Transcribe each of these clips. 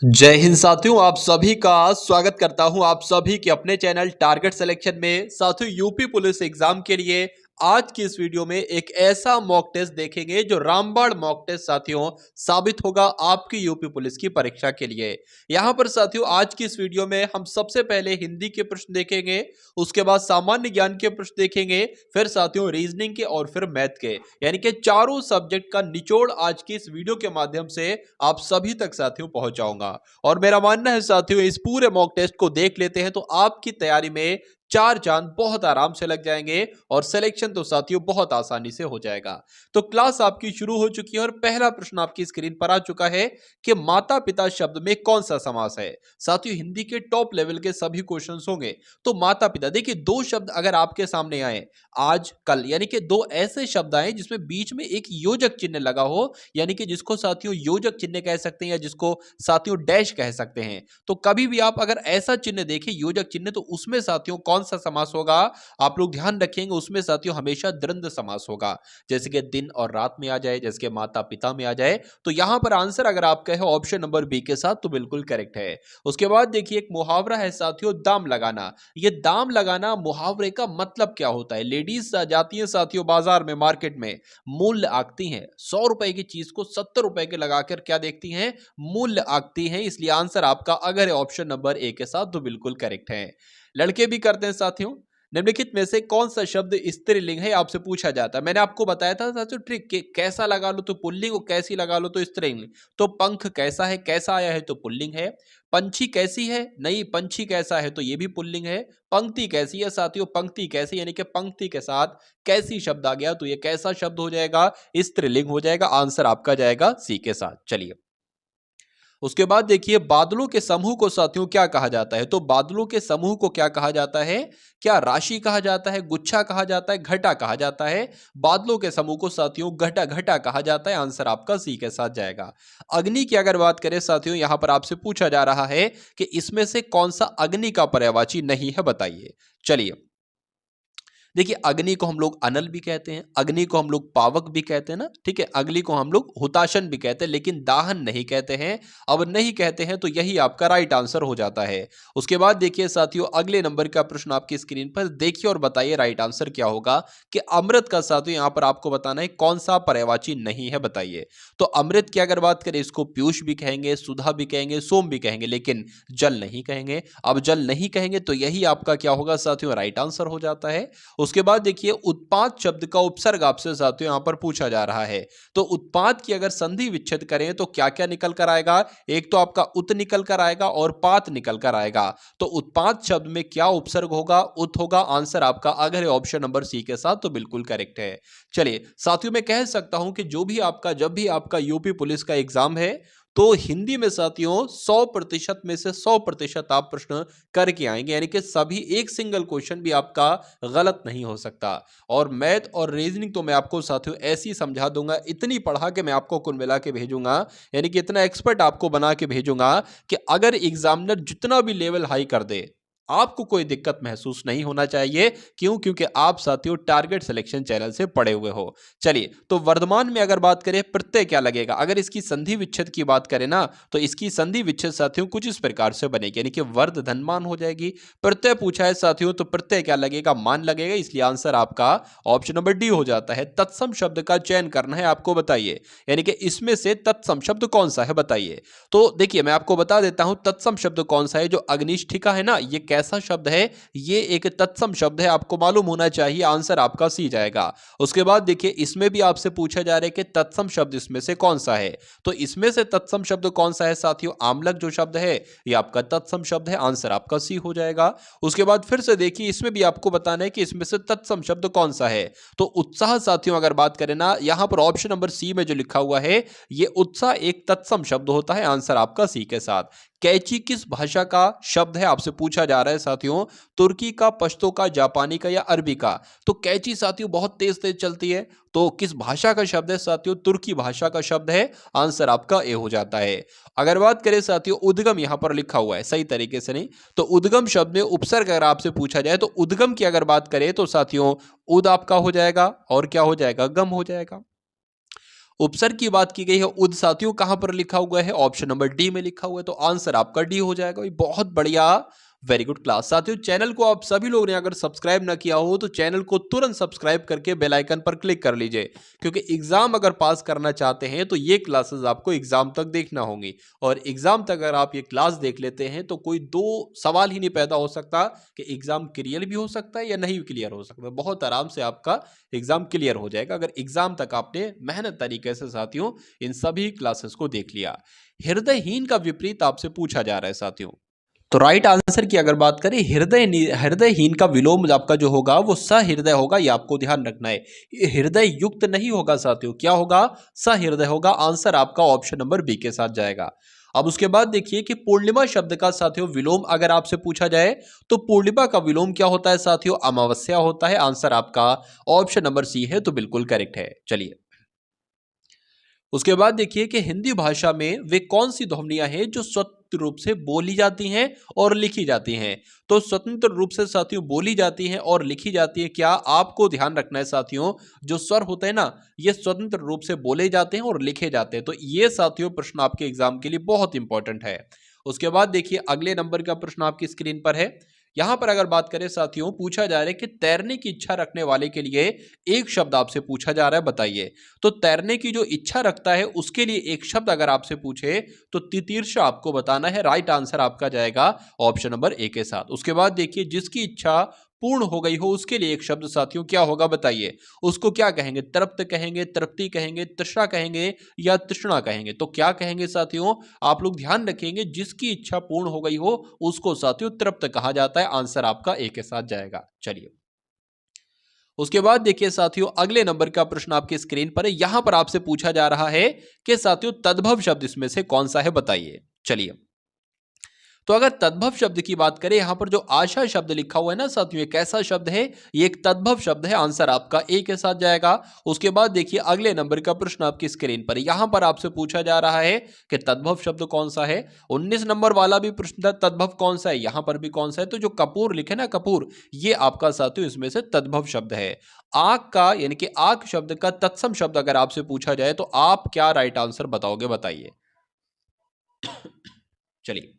जय हिंद साथियों, आप सभी का स्वागत करता हूं आप सभी के अपने चैनल टारगेट सिलेक्शन में। साथियों, यूपी पुलिस एग्जाम के लिए आज की इस वीडियो में एक ऐसा मॉक टेस्ट देखेंगे जो रामबाण मॉक टेस्ट साथियों साबित होगा आपकी यूपी पुलिस की परीक्षा के लिए। यहां पर साथियों आज की इस वीडियो में हम सबसे पहले हिंदी के प्रश्न देखेंगे, उसके बाद सामान्य ज्ञान के प्रश्न देखेंगे, फिर साथियों रीजनिंग के और फिर मैथ के, यानी कि चारों सब्जेक्ट का निचोड़ आज की इस वीडियो के माध्यम से आप सभी तक साथियों पहुंचाऊंगा। और मेरा मानना है साथियों इस पूरे मॉक टेस्ट को देख लेते हैं तो आपकी तैयारी में चार चांद बहुत आराम से लग जाएंगे और सिलेक्शन तो साथियों बहुत आसानी से हो जाएगा। तो क्लास आपकी शुरू हो चुकी है और पहला प्रश्न आपकी स्क्रीन पर आ चुका है कि माता पिता शब्द में कौन सा समास है। साथियों हिंदी के टॉप लेवल के सभी क्वेश्चंस होंगे। तो माता पिता, देखिए दो शब्द अगर आपके सामने आए आज कल, यानी कि दो ऐसे शब्द आए जिसमें बीच में एक योजक चिन्ह लगा हो, यानी कि जिसको साथियों योजक चिन्ह कह सकते हैं या जिसको साथियों डैश कह सकते हैं। तो कभी भी आप अगर ऐसा चिन्ह देखें योजक चिन्ह, तो उसमें साथियों कौन सा समास होगा आप लोग ध्यान रखेंगे, उसमें साथियों हमेशा द्वंद्व समास होगा। जैसे कि दिन और रात में आ जाए, जैसे कि माता पिता में आ जाए। तो यहां पर आंसर अगर आप कहे ऑप्शन नंबर बी के साथ तो बिल्कुल करेक्ट है। उसके बाद देखिए एक मुहावरा है साथियों दाम लगाना। ये दाम लगाना मुहावरे का मतलब क्या होता है? लेडीज जाती है साथियों बाजार में, मार्केट में, मूल्य आंकती हैं, 100 रुपए की चीज को 70 रुपए के लगाकर क्या देखती हैं? मूल्य आंकती हैं। इसलिए आंसर आपका अगर है ऑप्शन नंबर ए के साथ तो बिल्कुल करेक्ट है। लड़के भी करते हैं साथियों। निम्नलिखित में से कौन सा शब्द स्त्रीलिंग है आपसे पूछा जाता है। मैंने आपको बताया था साथियों ट्रिक के कैसा लगा लो तो पुल्लिंग और कैसी लगा लो तो स्त्रीलिंग। तो पंख कैसा है, कैसा आया है तो पुल्लिंग है। पंछी कैसी है, नहीं पंछी कैसा है तो ये भी पुल्लिंग है। पंक्ति कैसी है साथियों, पंक्ति कैसी, यानी कि पंक्ति के साथ कैसी शब्द आ गया तो ये कैसा शब्द हो जाएगा? स्त्रीलिंग हो जाएगा। आंसर आपका जाएगा सी के साथ। चलिए उसके बाद देखिए बादलों के समूह को साथियों क्या कहा जाता है। तो बादलों के समूह को क्या कहा जाता है? क्या राशि कहा जाता है, गुच्छा कहा जाता है, घटा कहा जाता है? बादलों के समूह को साथियों घटा घटा कहा जाता है। आंसर आपका सी के साथ जाएगा। अग्नि की अगर बात करें साथियों, यहां पर आपसे पूछा जा रहा है कि इसमें से कौन सा अग्नि का पर्यायवाची नहीं है, बताइए। चलिए देखिए अग्नि को हम लोग अनल भी कहते हैं, अग्नि को हम लोग पावक भी कहते हैं ना, ठीक है। अग्नि को हम लोग हुताशन भी कहते हैं, लेकिन दाहन नहीं कहते हैं। अब नहीं कहते हैं तो यही आपका राइट आंसर हो जाता है। उसके बाद देखिए साथियों अगले नंबर का प्रश्न आपकी स्क्रीन पर देखिए और बताइए राइट आंसर क्या होगा कि अमृत का साथियों यहां पर आपको बताना है कौन सा पर्यायवाची नहीं है, बताइए। तो अमृत की अगर बात करें इसको पीयूष भी कहेंगे, सुधा भी कहेंगे, सोम भी कहेंगे, लेकिन जल नहीं कहेंगे। अब जल नहीं कहेंगे तो यही आपका क्या होगा साथियों? राइट आंसर हो जाता है। उसके बाद देखिए उत्पाद शब्द का उपसर्ग आपसे साथियों यहां पर पूछा जा रहा है। तो उत्पाद की अगर संधि विच्छेद करें तो क्या क्या निकल कर आएगा? एक तो आपका उत निकल कर आएगा और पात निकल कर आएगा। तो उत्पाद शब्द में क्या उपसर्ग होगा? उत होगा। आंसर आपका अगर है ऑप्शन नंबर सी के साथ तो बिल्कुल करेक्ट है। चलिए साथियों मैं कह सकता हूं कि जब भी आपका यूपी पुलिस का एग्जाम है तो हिंदी में साथियों 100% में से 100% आप प्रश्न करके आएंगे, यानी कि सभी एक सिंगल क्वेश्चन भी आपका गलत नहीं हो सकता। और मैथ और रीजनिंग तो मैं आपको साथियों ऐसी समझा दूंगा, इतनी पढ़ा के मैं आपको कुल मिला के भेजूंगा, यानी कि इतना एक्सपर्ट आपको बना के भेजूंगा कि अगर एग्जामिनर जितना भी लेवल हाई कर दे आपको कोई दिक्कत महसूस नहीं होना चाहिए। क्यों? क्योंकि आप साथियों टारगेट सिलेक्शन चैनल से पढ़े हुए हो। चलिए तो वर्धमान में अगर बात करें प्रत्यय क्या लगेगा, अगर इसकी संधि विच्छेद की बात करें ना तो इसकी संधि विच्छेद साथियों कुछ इस प्रकार से बनेगी, यानी कि वर्ध धनमान हो जाएगी। प्रत्यय पूछा है साथियों तो प्रत्यय क्या लगेगा? मान लगेगा। इसलिए आंसर आपका ऑप्शन नंबर डी हो जाता है। तत्सम शब्द का चयन करना है आपको, बताइए, यानी कि इसमें से तत्सम शब्द कौन सा है, बताइए। तो देखिए मैं आपको बता देता हूं तत्सम शब्द कौन सा है। जो अग्निष्ठिका है ना, ये कैसा शब्द है? ये एक तत्सम शब्द है, आपको मालूम होना चाहिए। आंसर आपका सी जाएगा। उसके बाद देखिए इसमें भी आपसे पूछा जा रहा है कि तत्सम शब्द इसमें से कौन सा है। तो इसमें से तत्सम शब्द कौन सा है साथियों? आमलक जो शब्द है ये आपका तत्सम शब्द है। आंसर आपका सी हो जाएगा। उसके बाद फिर से देखिए इसमें भी आपको बताना है कि इसमें से तत्सम शब्द कौन सा है। तो उत्साह साथियों अगर बात करें ना, यहां पर ऑप्शन नंबर सी में जो लिखा हुआ है ये उत्साह एक तत्सम शब्द होता है। आंसर आपका सी के साथ। कैची किस भाषा का शब्द है आपसे पूछा जा रहा है साथियों? तुर्की का, पश्तो का, जापानी का या अरबी का? तो कैची साथियों बहुत तेज तेज चलती है। तो किस भाषा का शब्द है साथियों? तुर्की भाषा का शब्द है। आंसर आपका ए हो जाता है। अगर बात करें साथियों उद्गम, यहां पर लिखा हुआ है सही तरीके से नहीं, तो उद्गम शब्द में उपसर्ग अगर आपसे पूछा जाए तो उद्गम की अगर बात करें तो साथियों उद आपका हो जाएगा और क्या हो जाएगा? गम हो जाएगा। उपसर्ग की बात की गई है, उद साथियों कहां पर लिखा हुआ है? ऑप्शन नंबर डी में लिखा हुआ है, तो आंसर आपका डी हो जाएगा। ये बहुत बढ़िया, वेरी गुड क्लास। साथियों, चैनल को आप सभी लोगों ने अगर सब्सक्राइब ना किया हो तो चैनल को तुरंत सब्सक्राइब करके बेल आइकन पर क्लिक कर लीजिए, क्योंकि एग्जाम अगर पास करना चाहते हैं तो ये क्लासेस आपको एग्जाम तक देखना होंगी, और एग्जाम तक अगर आप ये क्लास देख लेते हैं तो कोई दो सवाल ही नहीं पैदा हो सकता कि एग्जाम क्लियर भी हो सकता है या नहीं क्लियर हो सकता। बहुत आराम से आपका एग्जाम क्लियर हो जाएगा अगर एग्जाम तक आपने मेहनत तरीके से साथियों इन सभी क्लासेस को देख लिया। हृदयहीन का विपरीत आपसे पूछा जा रहा है साथियों। तो राइट आंसर की अगर बात करें, हृदयहीन का विलोम आपका जो होगा वो सहृदय होगा, ये आपको ध्यान रखना है। ये हृदय युक्त नहीं होगा साथियों, क्या होगा? सहृदय होगा। आंसर आपका ऑप्शन नंबर बी के साथ जाएगा। अब उसके बाद देखिए कि पूर्णिमा शब्द का साथियों विलोम अगर आपसे पूछा जाए तो पूर्णिमा का विलोम क्या होता है साथियों? अमावस्या होता है। आंसर आपका ऑप्शन नंबर सी है, तो बिल्कुल करेक्ट है। चलिए, उसके बाद देखिए कि हिंदी भाषा में वे कौन सी ध्वनियां हैं जो स्वतंत्र रूप से बोली जाती हैं और लिखी जाती हैं? तो स्वतंत्र रूप से साथियों बोली जाती हैं और लिखी जाती है, क्या आपको ध्यान रखना है साथियों, जो स्वर होते हैं ना, ये स्वतंत्र रूप से बोले जाते हैं और लिखे जाते हैं। तो ये साथियों प्रश्न आपके एग्जाम के लिए बहुत इंपॉर्टेंट है। उसके बाद देखिए अगले नंबर का प्रश्न आपकी स्क्रीन पर है। यहां पर अगर बात करें साथियों, पूछा जा रहा है कि तैरने की इच्छा रखने वाले के लिए एक शब्द आपसे पूछा जा रहा है, बताइए। तो तैरने की जो इच्छा रखता है उसके लिए एक शब्द अगर आपसे पूछे तो तितीर्षा आपको बताना है। राइट आंसर आपका जाएगा ऑप्शन नंबर ए के साथ। उसके बाद देखिए जिसकी इच्छा पूर्ण हो गई हो उसके लिए एक शब्द साथियों क्या होगा, बताइए। उसको क्या कहेंगे? तृप्त कहेंगे, तृप्ति कहेंगे, तृष्णा कहेंगे या तृष्णा कहेंगे? तो क्या कहेंगे साथियों? आप लोग ध्यान रखेंगे, जिसकी इच्छा पूर्ण हो गई हो उसको साथियों तृप्त कहा जाता है। आंसर आपका ए के साथ जाएगा। चलिए, उसके बाद देखिए साथियों अगले नंबर का प्रश्न आपकी स्क्रीन पर है। यहां पर आपसे पूछा जा रहा है कि साथियों तद्भव शब्द इसमें से कौन सा है, बताइए। चलिए, तो अगर तद्भव शब्द की बात करें, यहां पर जो आशा शब्द लिखा हुआ है ना साथियों, ये कैसा शब्द है? ये एक तद्भव शब्द है। आंसर आपका ए के साथ जाएगा। उसके बाद देखिए अगले नंबर का प्रश्न आपकी स्क्रीन पर, यहां पर आपसे पूछा जा रहा है कि तद्भव शब्द कौन सा है। 19 नंबर वाला भी प्रश्न था, तद्भव कौन सा है, यहां पर भी कौन सा है। तो जो कपूर लिखे ना, कपूर, ये आपका साथियों इसमें से तद्भव शब्द है। आंख का यानी कि आंख शब्द का तत्सम शब्द अगर आपसे पूछा जाए तो आप क्या राइट आंसर बताओगे, बताइए। चलिए,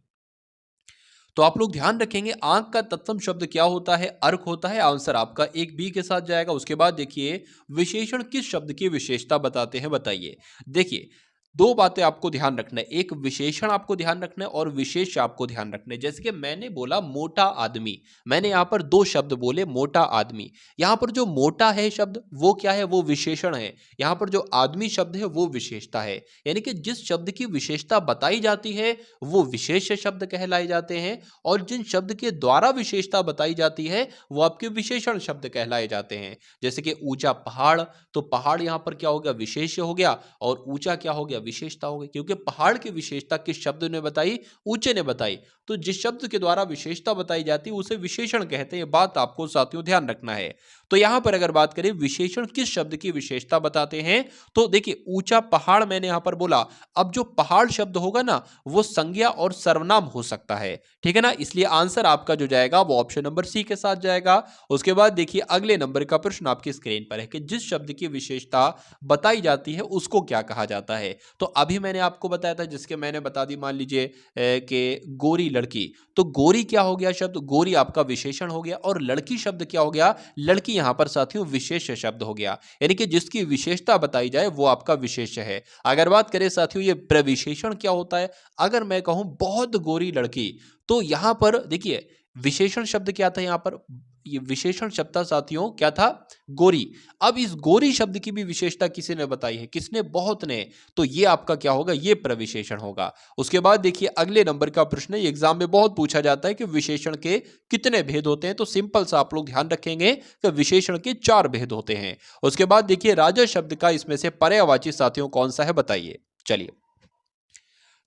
तो आप लोग ध्यान रखेंगे आंख का तत्सम शब्द क्या होता है? अर्क होता है। आंसर आपका एक बी के साथ जाएगा। उसके बाद देखिए विशेषण किस शब्द की विशेषता बताते हैं, बताइए। देखिए, दो बातें आपको ध्यान रखना है, एक विशेषण आपको ध्यान रखना है और विशेष आपको ध्यान रखना है। जैसे कि मैंने बोला मोटा आदमी, मैंने यहां पर दो शब्द बोले, मोटा आदमी। यहां पर जो मोटा है शब्द वो क्या है? वो विशेषण है। यहां पर जो आदमी शब्द है वो विशेषता है। यानी कि जिस शब्द की विशेषता बताई जाती है वो विशेष शब्द कहलाए जाते हैं, और जिन शब्द के द्वारा विशेषता बताई जाती है वो आपके विशेषण शब्द कहलाए जाते हैं। जैसे कि ऊंचा पहाड़, तो पहाड़ यहां पर क्या हो गया? विशेष्य हो गया, और ऊंचा क्या हो गया? विशेषता हो गई, क्योंकि पहाड़ की विशेषता किस शब्द ने बताई? ऊंचे ने बताई। तो जिस शब्द के द्वारा विशेषता बताई जाती है उसे विशेषण कहते हैं। ये बात आपको साथियों ध्यान रखना है। तो यहां पर अगर बात करें विशेषण किस शब्द की विशेषता बताते हैं, तो देखिए ऊंचा पहाड़ मैंने यहां पर बोला। अब जो पहाड़ शब्द होगा ना वो संज्ञा और सर्वनाम हो सकता है, ठीक है ना, इसलिए आंसर आपका जो जाएगा वो ऑप्शन नंबर सी के साथ जाएगा। उसके बाद देखिए अगले नंबर का प्रश्न आपकी स्क्रीन पर है कि जिस शब्द की विशेषता बताई जाती है उसको क्या कहा जाता है। तो अभी मैंने आपको बताया था, जिसके मैंने बता दी, मान लीजिए कि गोरी लड़की, तो गोरी क्या हो गया शब्द? गोरी आपका विशेषण हो गया, और लड़की शब्द क्या हो गया? लड़की यहां पर साथियों विशेष शब्द हो गया। यानी कि जिसकी विशेषता बताई जाए वो आपका विशेष है। अगर बात करें साथियों ये प्रविशेषण क्या होता है, अगर मैं कहूं बहुत गोरी लड़की, तो यहां पर देखिए विशेषण शब्द क्या था? यहां पर ये विशेषण शब्द था साथियों, क्या था? गोरी। अब इस गोरी शब्द की भी विशेषता किसी ने बताई है, किसने? बहुत ने। तो ये आपका क्या होगा? ये प्रविशेषण होगा। उसके बाद देखिए अगले नंबर का प्रश्न है, एग्जाम में बहुत पूछा जाता है कि विशेषण के कितने भेद होते हैं। तो सिंपल सा आप लोग ध्यान रखेंगे कि विशेषण के 4 भेद होते हैं। उसके बाद देखिए राजा शब्द का इसमें से पर्यायवाची साथियों कौन सा है, बताइए। चलिए,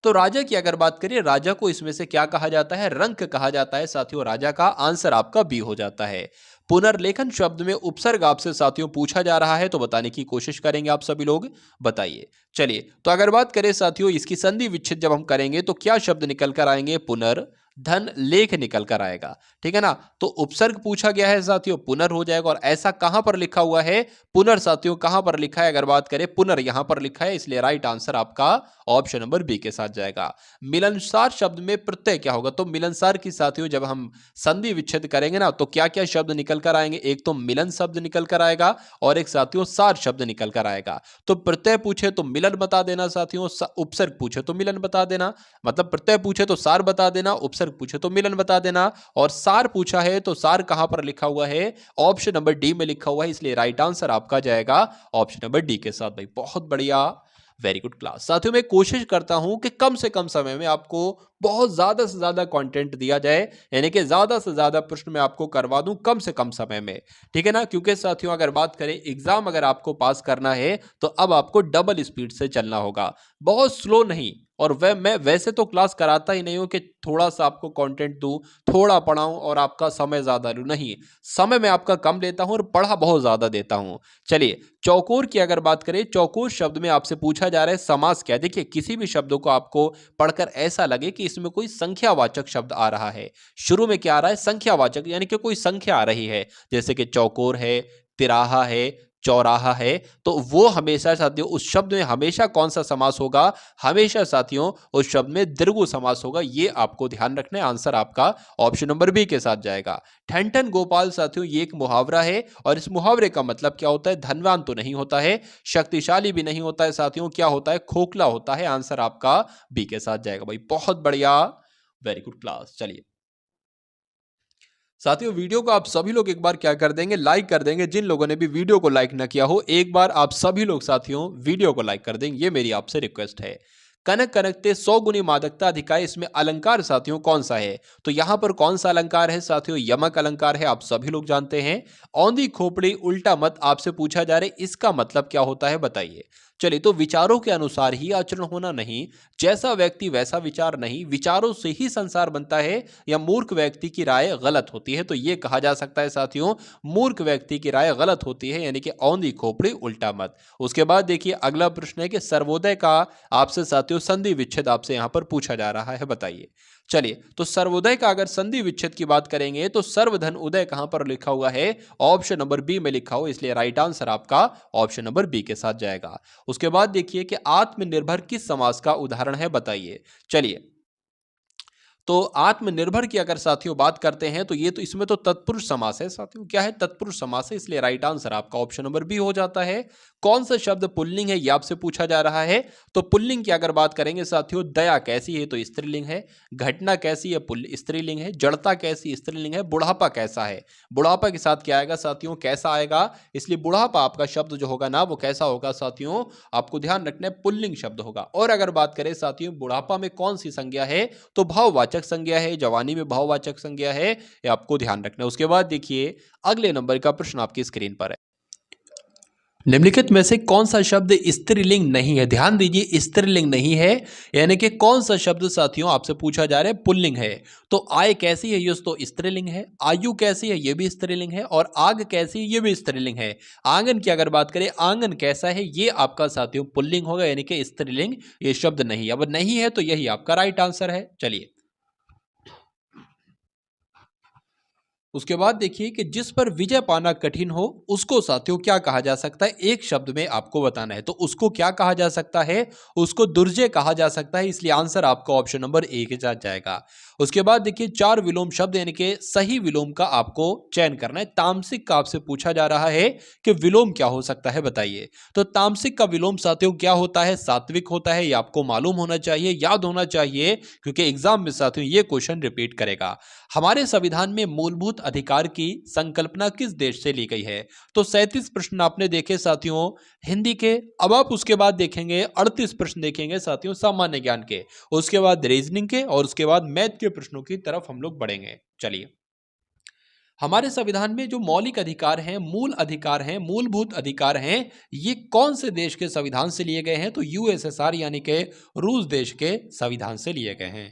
तो राजा की अगर बात करें, राजा को इसमें से क्या कहा जाता है? रंक कहा जाता है साथियों राजा का। आंसर आपका बी हो जाता है। पुनर्लेखन शब्द में उपसर्ग आपसे साथियों पूछा जा रहा है, तो बताने की कोशिश करेंगे आप सभी लोग, बताइए। चलिए, तो अगर बात करें साथियों इसकी संधि विच्छेद जब हम करेंगे तो क्या शब्द निकल कर आएंगे? पुनर, धन लेख निकल कर आएगा। ठीक है ना, तो उपसर्ग पूछा गया है साथियों, पुनर हो जाएगा। और ऐसा कहां पर लिखा हुआ है पुनर साथियों, कहां पर लिखा है? अगर बात करें पुनर यहां पर लिखा है, इसलिए राइट आंसर आपका ऑप्शन नंबर बी के साथ जाएगा। मिलनसार शब्द में प्रत्यय क्या होगा? तो मिलनसार की साथियों जब हम संधि विच्छेद करेंगे ना, तो क्या क्या शब्द निकल कर आएंगे? एक तो मिलन शब्द निकल कर आएगा और एक साथियों सार शब्द निकल कर आएगा। तो प्रत्यय पूछे तो मिलन बता देना साथियों, उपसर्ग पूछे तो मिलन बता देना। मतलब प्रत्यय पूछे तो सार बता देना, उपसर्ग पूछे तो मिलन बता देना। और सार पूछा है तो सार कहां पर लिखा हुआ है? ऑप्शन नंबर डी में लिखा हुआ है, इसलिए राइट आंसर आपका जाएगा ऑप्शन नंबर डी के साथ। भाई बहुत बढ़िया, वेरी गुड क्लास। साथियों मैं कोशिश करता हूं कि कम से कम समय में आपको बहुत ज्यादा से ज्यादा कंटेंट दिया जाए, यानी कि ज्यादा से ज्यादा प्रश्न मैं आपको करवा दूं कम से कम समय में। ठीक है ना, क्योंकि साथियों अगर बात करें एग्जाम अगर आपको पास करना है तो अब आपको डबल स्पीड से चलना होगा, बहुत स्लो नहीं। और मैं वैसे तो क्लास कराता ही नहीं हूं कि थोड़ा सा आपको कंटेंट दूं, थोड़ा पढ़ाऊं और आपका समय ज्यादा लूं, नहीं, समय मैं आपका कम लेता हूं और पढ़ा बहुत ज्यादा देता हूं। चलिए चौकोर की अगर बात करें, चौकोर शब्द में आपसे पूछा जा रहा है समास क्या है। देखिए किसी भी शब्दों को आपको पढ़कर ऐसा लगे कि इसमें कोई संख्यावाचक शब्द आ रहा है, शुरू में क्या आ रहा है? संख्यावाचक, यानी कि कोई संख्या आ रही है, जैसे कि चौकोर है, तिराहा है, चौराहा है, तो वो हमेशा साथियों उस शब्द में हमेशा कौन सा समास होगा? हमेशा साथियों उस शब्द में द्विगु समास होगा, ये आपको ध्यान रखना है। आंसर आपका ऑप्शन नंबर बी के साथ जाएगा। ठन गोपाल साथियों ये एक मुहावरा है, और इस मुहावरे का मतलब क्या होता है? धनवान तो नहीं होता है, शक्तिशाली भी नहीं होता है साथियों, क्या होता है? खोखला होता है। आंसर आपका बी के साथ जाएगा। भाई बहुत बढ़िया, वेरी गुड क्लास। चलिए साथियों वीडियो को आप सभी लोग एक बार क्या कर देंगे? लाइक कर देंगे। जिन लोगों ने भी वीडियो को लाइक ना किया हो, एक बार आप सभी लोग साथियों वीडियो को लाइक कर देंगे, ये मेरी आपसे रिक्वेस्ट है। कनक कनकते 100 गुनी मादकता अधिकाय, इसमें अलंकार साथियों कौन सा है? तो यहां पर कौन सा अलंकार है साथियों? यमक अलंकार है, आप सभी लोग जानते हैं। औंधी खोपड़ी उल्टा मत आपसे पूछा जा रहा है, इसका मतलब क्या होता है बताइए। चलिए तो विचारों के अनुसार ही आचरण होना नहीं, जैसा व्यक्ति वैसा विचार नहीं, विचारों से ही संसार बनता है, या मूर्ख व्यक्ति की राय गलत होती है, तो यह कहा जा सकता है साथियों मूर्ख व्यक्ति की राय गलत होती है, यानी कि औंधी खोपड़ी उल्टा मत। उसके बाद देखिए अगला प्रश्न है कि सर्वोदय का आपसे साथियों संधि विच्छेद आपसे यहां पर पूछा जा रहा है, बताइए। चलिए तो सर्वोदय का अगर संधि विच्छेद की बात करेंगे तो सर्वधन उदय कहां पर लिखा हुआ है? ऑप्शन नंबर बी में लिखा हो, इसलिए राइट आंसर आपका ऑप्शन नंबर बी के साथ जाएगा। उसके बाद देखिए कि आत्मनिर्भर किस समास का उदाहरण है, बताइए। चलिए तो आत्मनिर्भर की अगर साथियों बात करते हैं तो ये तो इसमें तो तत्पुरुष समास है साथियों, क्या है? तत्पुरुष समास है, इसलिए राइट आंसर आपका ऑप्शन नंबर बी हो जाता है। कौन सा शब्द पुल्लिंग है, ये आपसे पूछा जा रहा है। तो पुल्लिंग की अगर बात करेंगे साथियों, दया कैसी है? तो स्त्रीलिंग है। घटना कैसी है? स्त्रीलिंग है। जड़ता कैसी? स्त्रीलिंग है। बुढ़ापा कैसा है? बुढ़ापा के साथ क्या आएगा साथियों? कैसा आएगा, इसलिए बुढ़ापा आपका शब्द जो होगा ना वो कैसा होगा साथियों? आपको ध्यान रखना है पुल्लिंग शब्द होगा। और अगर बात करें साथियों बुढ़ापा में कौन सी संज्ञा है, तो भाववाचक संज्ञा है। जवानी में भाववाचक संज्ञा है, ये आपको ध्यान रखना है। उसके बाद देखिए अगले नंबर का प्रश्न आपकी स्क्रीन पर है। निम्नलिखित में से कौन सा शब्द स्त्रीलिंग नहीं है? ध्यान दीजिए स्त्रीलिंग नहीं है, यानी कि कौन सा शब्द साथियों आपसे पूछा जा रहा है पुल्लिंग है। तो आय कैसी है, ये तो स्त्रीलिंग है। आयु कैसी है, ये भी स्त्रीलिंग है। और आग कैसी है, ये भी स्त्रीलिंग है। आंगन की अगर बात करें, आंगन कैसा है, ये आपका साथियों पुल्लिंग होगा, यानी कि स्त्रीलिंग ये शब्द नहीं। अब नहीं है तो यही आपका राइट आंसर है। चलिए उसके बाद देखिए कि जिस पर विजय पाना कठिन हो उसको साथियों क्या कहा जा सकता है? एक शब्द में आपको बताना है, तो उसको क्या कहा जा सकता है? उसको दुर्जय कहा जा सकता है, इसलिए आंसर आपका ऑप्शन नंबर ए के साथ जाएगा। उसके बाद देखिए 4 विलोम शब्द, यानी कि सही विलोम का आपको चयन करना है। तामसिक का आपसे पूछा जा रहा है कि विलोम क्या हो सकता है, बताइए। तो तामसिक का विलोम साथियों क्या होता है? सात्विक होता है, ये आपको मालूम होना चाहिए, याद होना चाहिए, क्योंकि एग्जाम में साथियों ये क्वेश्चन रिपीट करेगा। हमारे संविधान में मूलभूत अधिकार की संकल्पना किस देश से ली गई है? तो 37 प्रश्न आपने देखे साथियों हिंदी के। अब आप उसके बाद देखेंगे 38 प्रश्न देखेंगे साथियों सामान्य ज्ञान के, उसके बाद रीजनिंग के, और उसके बाद मैथ के प्रश्नों की तरफ हम लोग बढ़ेंगे। चलिए हमारे संविधान में जो मौलिक अधिकार हैं, मूल अधिकार हैं, मूलभूत अधिकार हैं, ये कौन से देश के संविधान से लिए गए हैं? तो यूएसएसआर यानी कि रूस देश के संविधान से लिए गए हैं।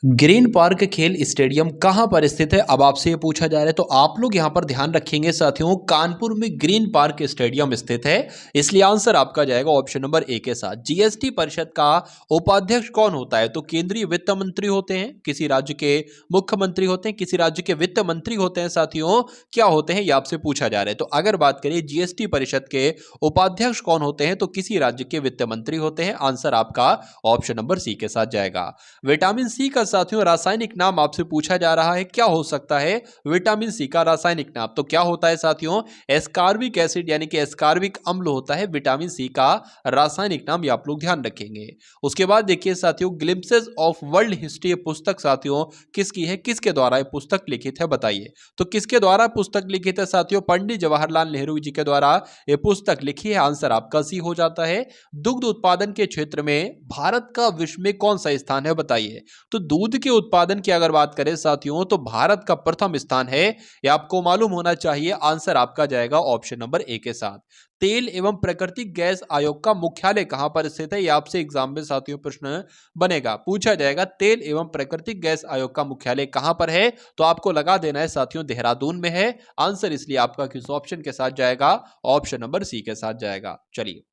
ग्रीन पार्क खेल स्टेडियम कहां पर स्थित है? अब आपसे ये पूछा जा रहा है, तो आप लोग यहां पर ध्यान रखेंगे साथियों, कानपुर में ग्रीन पार्क स्टेडियम स्थित है, इसलिए आंसर आपका जाएगा ऑप्शन नंबर ए के साथ। जीएसटी परिषद का उपाध्यक्ष कौन होता है? तो केंद्रीय वित्त मंत्री होते हैं, किसी राज्य के मुख्यमंत्री होते हैं, किसी राज्य के वित्त मंत्री होते हैं साथियों, क्या होते हैं ये आपसे पूछा जा रहा है। तो अगर बात करें जीएसटी परिषद के उपाध्यक्ष कौन होते हैं, तो किसी राज्य के वित्त मंत्री होते हैं, आंसर आपका ऑप्शन नंबर सी के साथ जाएगा। विटामिन सी का साथियों रासायनिक नाम आपसे पूछा जा रहा है, क्या हो सकता है विटामिन सी का रासायनिक नाम? तो क्या होता है साथियों? एस्कार्बिक एसिड यानी कि एस्कार्बिक अम्ल होता है विटामिन सी का रासायनिक नाम, ये आप लोग ध्यान रखेंगे। उसके बाद देखिए साथियों, ग्लिम्पसेस ऑफ वर्ल्ड हिस्ट्री पुस्तक साथियों किसकी है, किसके द्वारा ये पुस्तक लिखित है बताइए। तो किसके द्वारा पुस्तक लिखित है साथियों? पंडित जवाहरलाल नेहरू जी के द्वारा ये पुस्तक लिखी है, आंसर आपका सी हो जाता है। दुग्ध उत्पादन के क्षेत्र में भारत का विश्व में कौन सा स्थान है बताइए। तो दूध के उत्पादन की अगर बात करें साथियों, तो भारत का प्रथम स्थान है, ये आपको मालूम होना चाहिए, आंसर आपका जाएगा ऑप्शन नंबर ए के साथ। तेल एवं प्राकृतिक गैस आयोग का मुख्यालय कहां पर स्थित है? ये आपसे एग्जाम में साथियों प्रश्न बनेगा, पूछा जाएगा तेल एवं प्राकृतिक गैस आयोग का मुख्यालय कहां पर है? तो आपको लगा देना है साथियों देहरादून में है, आंसर इसलिए आपका किस ऑप्शन के साथ जाएगा? ऑप्शन नंबर सी के साथ जाएगा। चलिए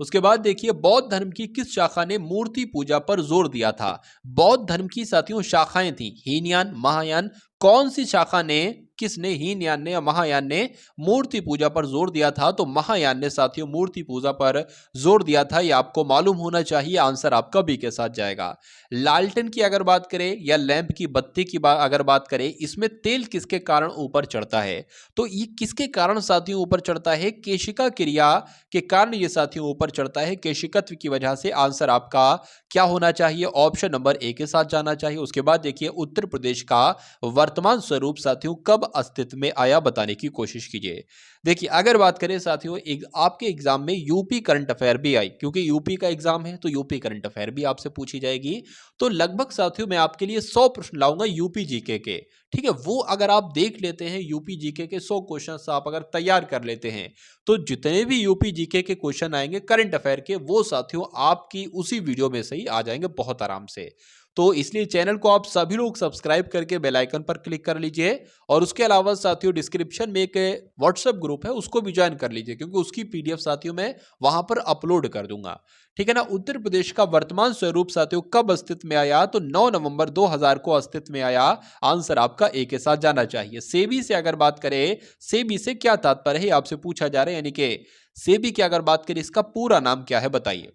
उसके बाद देखिए, बौद्ध धर्म की किस शाखा ने मूर्ति पूजा पर जोर दिया था? बौद्ध धर्म की साथियों शाखाएं थी, हीनयान, महायान, कौन सी शाखा ने, किसने, हीनयान ने या महायान ने मूर्ति पूजा पर जोर दिया था? तो महायान ने साथियों मूर्ति पूजा पर जोर दिया था, ये आपको मालूम होना चाहिए, आंसर आपका बी के साथ जाएगा। लालटेन की अगर बात करें या लैंप की बत्ती की अगर बात करें, इसमें तेल किसके कारण ऊपर चढ़ता है? तो ये किसके कारण साथियों ऊपर चढ़ता है? केशिका क्रिया के कारण ये साथियों ऊपर चढ़ता है, केशिकत्व की वजह से, आंसर आपका क्या होना चाहिए? ऑप्शन नंबर ए के साथ जाना चाहिए। उसके बाद देखिए, उत्तर प्रदेश का वर्तमान स्वरूप साथियों कब अस्तित्व में आया बताने की कोशिश कीजिए। देखिए अगर बात करें साथियों, आपके एग्जाम में यूपी करंट अफेयर भी आई, क्योंकि यूपी का एग्जाम है तो यूपी करंट अफेयर भी आपसे पूछी जाएगी। तो लगभग साथियों मैं आपके लिए 100 प्रश्न लाऊंगा यूपी जीके के, ठीक है, वो अगर आप देख लेते हैं यूपी जीके के 100 क्वेश्चन आप अगर तैयार कर लेते हैं, तो जितने भी यूपी जीके के क्वेश्चन आएंगे करंट अफेयर के, वो साथियों आपकी उसी वीडियो में से ही आ जाएंगे बहुत आराम से। तो इसलिए चैनल को आप सभी लोग सब्सक्राइब करके बेल आइकन पर क्लिक कर लीजिए, और उसके अलावा साथियों डिस्क्रिप्शन में एक व्हाट्सएप ग्रुप है, उसको भी ज्वाइन कर लीजिए, क्योंकि उसकी पीडीएफ साथियों मैं वहां पर अपलोड कर दूंगा, ठीक है ना। उत्तर प्रदेश का वर्तमान स्वरूप साथियों कब अस्तित्व में आया? तो 9 नवंबर 2000 को अस्तित्व में आया, आंसर आपका ए के साथ जाना चाहिए। सेबी से अगर बात करें, सेबी से क्या तात्पर्य है आपसे पूछा जा रहा है, यानी कि सेबी की अगर बात करें इसका पूरा नाम क्या है बताइए।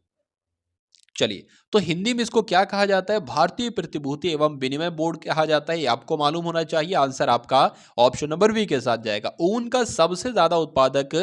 चलिए, तो हिंदी में इसको क्या कहा जाता है? भारतीय प्रतिभूति एवं विनिमय बोर्ड कहा जाता है, ये आपको मालूम होना चाहिए, आंसर आपका ऑप्शन नंबर बी के साथ जाएगा। ऊन का सबसे ज्यादा उत्पादक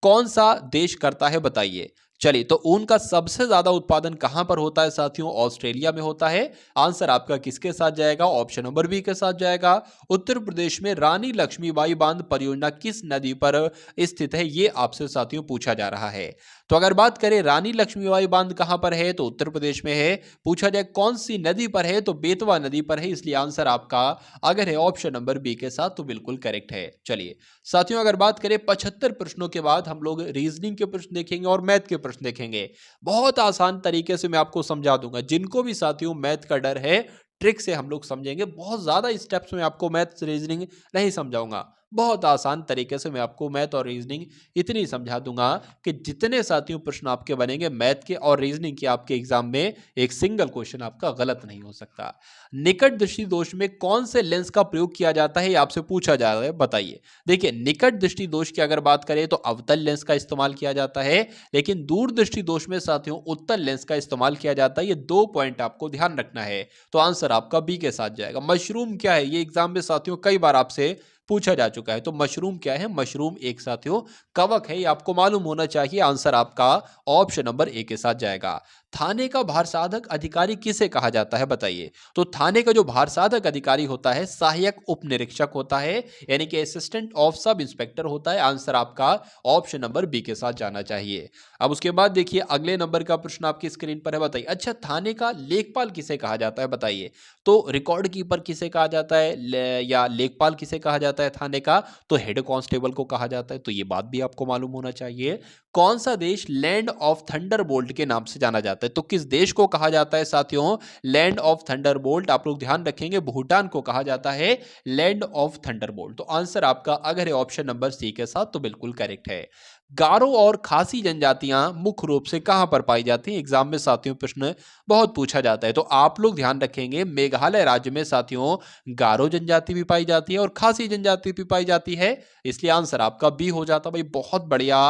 कौन सा देश करता है बताइए। चलिए, तो ऊन का सबसे ज्यादा उत्पादन कहां पर होता है साथियों? ऑस्ट्रेलिया में होता है, आंसर आपका किसके साथ जाएगा? ऑप्शन नंबर बी के साथ जाएगा। उत्तर प्रदेश में रानी लक्ष्मीबाई बांध परियोजना किस नदी पर स्थित है, ये आपसे साथियों पूछा जा रहा है। तो अगर बात करें रानी लक्ष्मीबाई बांध कहां पर है, तो उत्तर प्रदेश में है। पूछा जाए कौन सी नदी पर है, तो बेतवा नदी पर है, इसलिए आंसर आपका अगर है ऑप्शन नंबर बी के साथ तो बिल्कुल करेक्ट है। चलिए साथियों, अगर बात करें 75 प्रश्नों के बाद हम लोग रीजनिंग के प्रश्न देखेंगे और मैथ के प्रश्न देखेंगे। बहुत आसान तरीके से मैं आपको समझा दूंगा, जिनको भी साथियों मैथ का डर है ट्रिक से हम लोग समझेंगे। बहुत ज्यादा स्टेप्स में आपको मैथ रीजनिंग नहीं समझाऊंगा, बहुत आसान तरीके से मैं आपको मैथ और रीजनिंग इतनी समझा दूंगा कि जितने साथियों प्रश्न आपके बनेंगे मैथ के और रीजनिंग के, आपके एग्जाम में एक सिंगल क्वेश्चन आपका गलत नहीं हो सकता। निकट दृष्टि दोष में कौन से लेंस का प्रयोग किया जाता है, ये आपसे पूछा जा रहा है, बताइए। देखिए, निकट दृष्टि दोष की अगर बात करें तो अवतल लेंस का इस्तेमाल किया जाता है, लेकिन दूर दृष्टि दोष में साथियों उत्तल लेंस का इस्तेमाल किया जाता है। ये 2 पॉइंट आपको ध्यान रखना है, तो आंसर आपका बी के साथ जाएगा। मशरूम क्या है, ये एग्जाम में साथियों कई बार आपसे पूछा जा चुका है। तो मशरूम क्या है? मशरूम एक साथियों कवक है, ये आपको मालूम होना चाहिए, आंसर आपका ऑप्शन नंबर ए के साथ जाएगा। थाने का भारसाधक अधिकारी किसे कहा जाता है बताइए। तो थाने का जो भारसाधक अधिकारी होता है सहायक उप निरीक्षक होता है, यानी कि असिस्टेंट ऑफ सब इंस्पेक्टर होता है, आंसर आपका ऑप्शन नंबर बी के साथ जाना चाहिए। अब उसके बाद देखिए अगले नंबर का प्रश्न आपकी स्क्रीन पर है, बताइए। अच्छा, थाने का लेखपाल किसे कहा जाता है बताइए। तो रिकॉर्ड कीपर किसे कहा जाता है या लेखपाल किसे कहा जाता है थाने का? तो हेड कांस्टेबल को कहा जाता है, तो ये बात भी आपको मालूम होना चाहिए। कौन सा देश लैंड ऑफ थंडरबोल्ट के नाम से जाना जाता है? तो किस देश को कहा जाता है साथियों लैंड ऑफ थंडरबोल्ट? आप लोग ध्यान रखेंगे, भूटान को कहा जाता है लैंड ऑफ थंडरबोल्ट। तो आंसर आपका अगर है ऑप्शन नंबर सी के साथ तो बिल्कुल करेक्ट है। गारो और खासी जनजातियां मुख्य रूप से कहां पर पाई जाती हैं? एग्जाम में साथियों प्रश्न बहुत पूछा जाता है, तो आप लोग ध्यान रखेंगे मेघालय राज्य में साथियों गारो जनजाति भी पाई जाती है और खासी जनजाति भी पाई जाती है, इसलिए आंसर आपका बी हो जाता। भाई बहुत बढ़िया,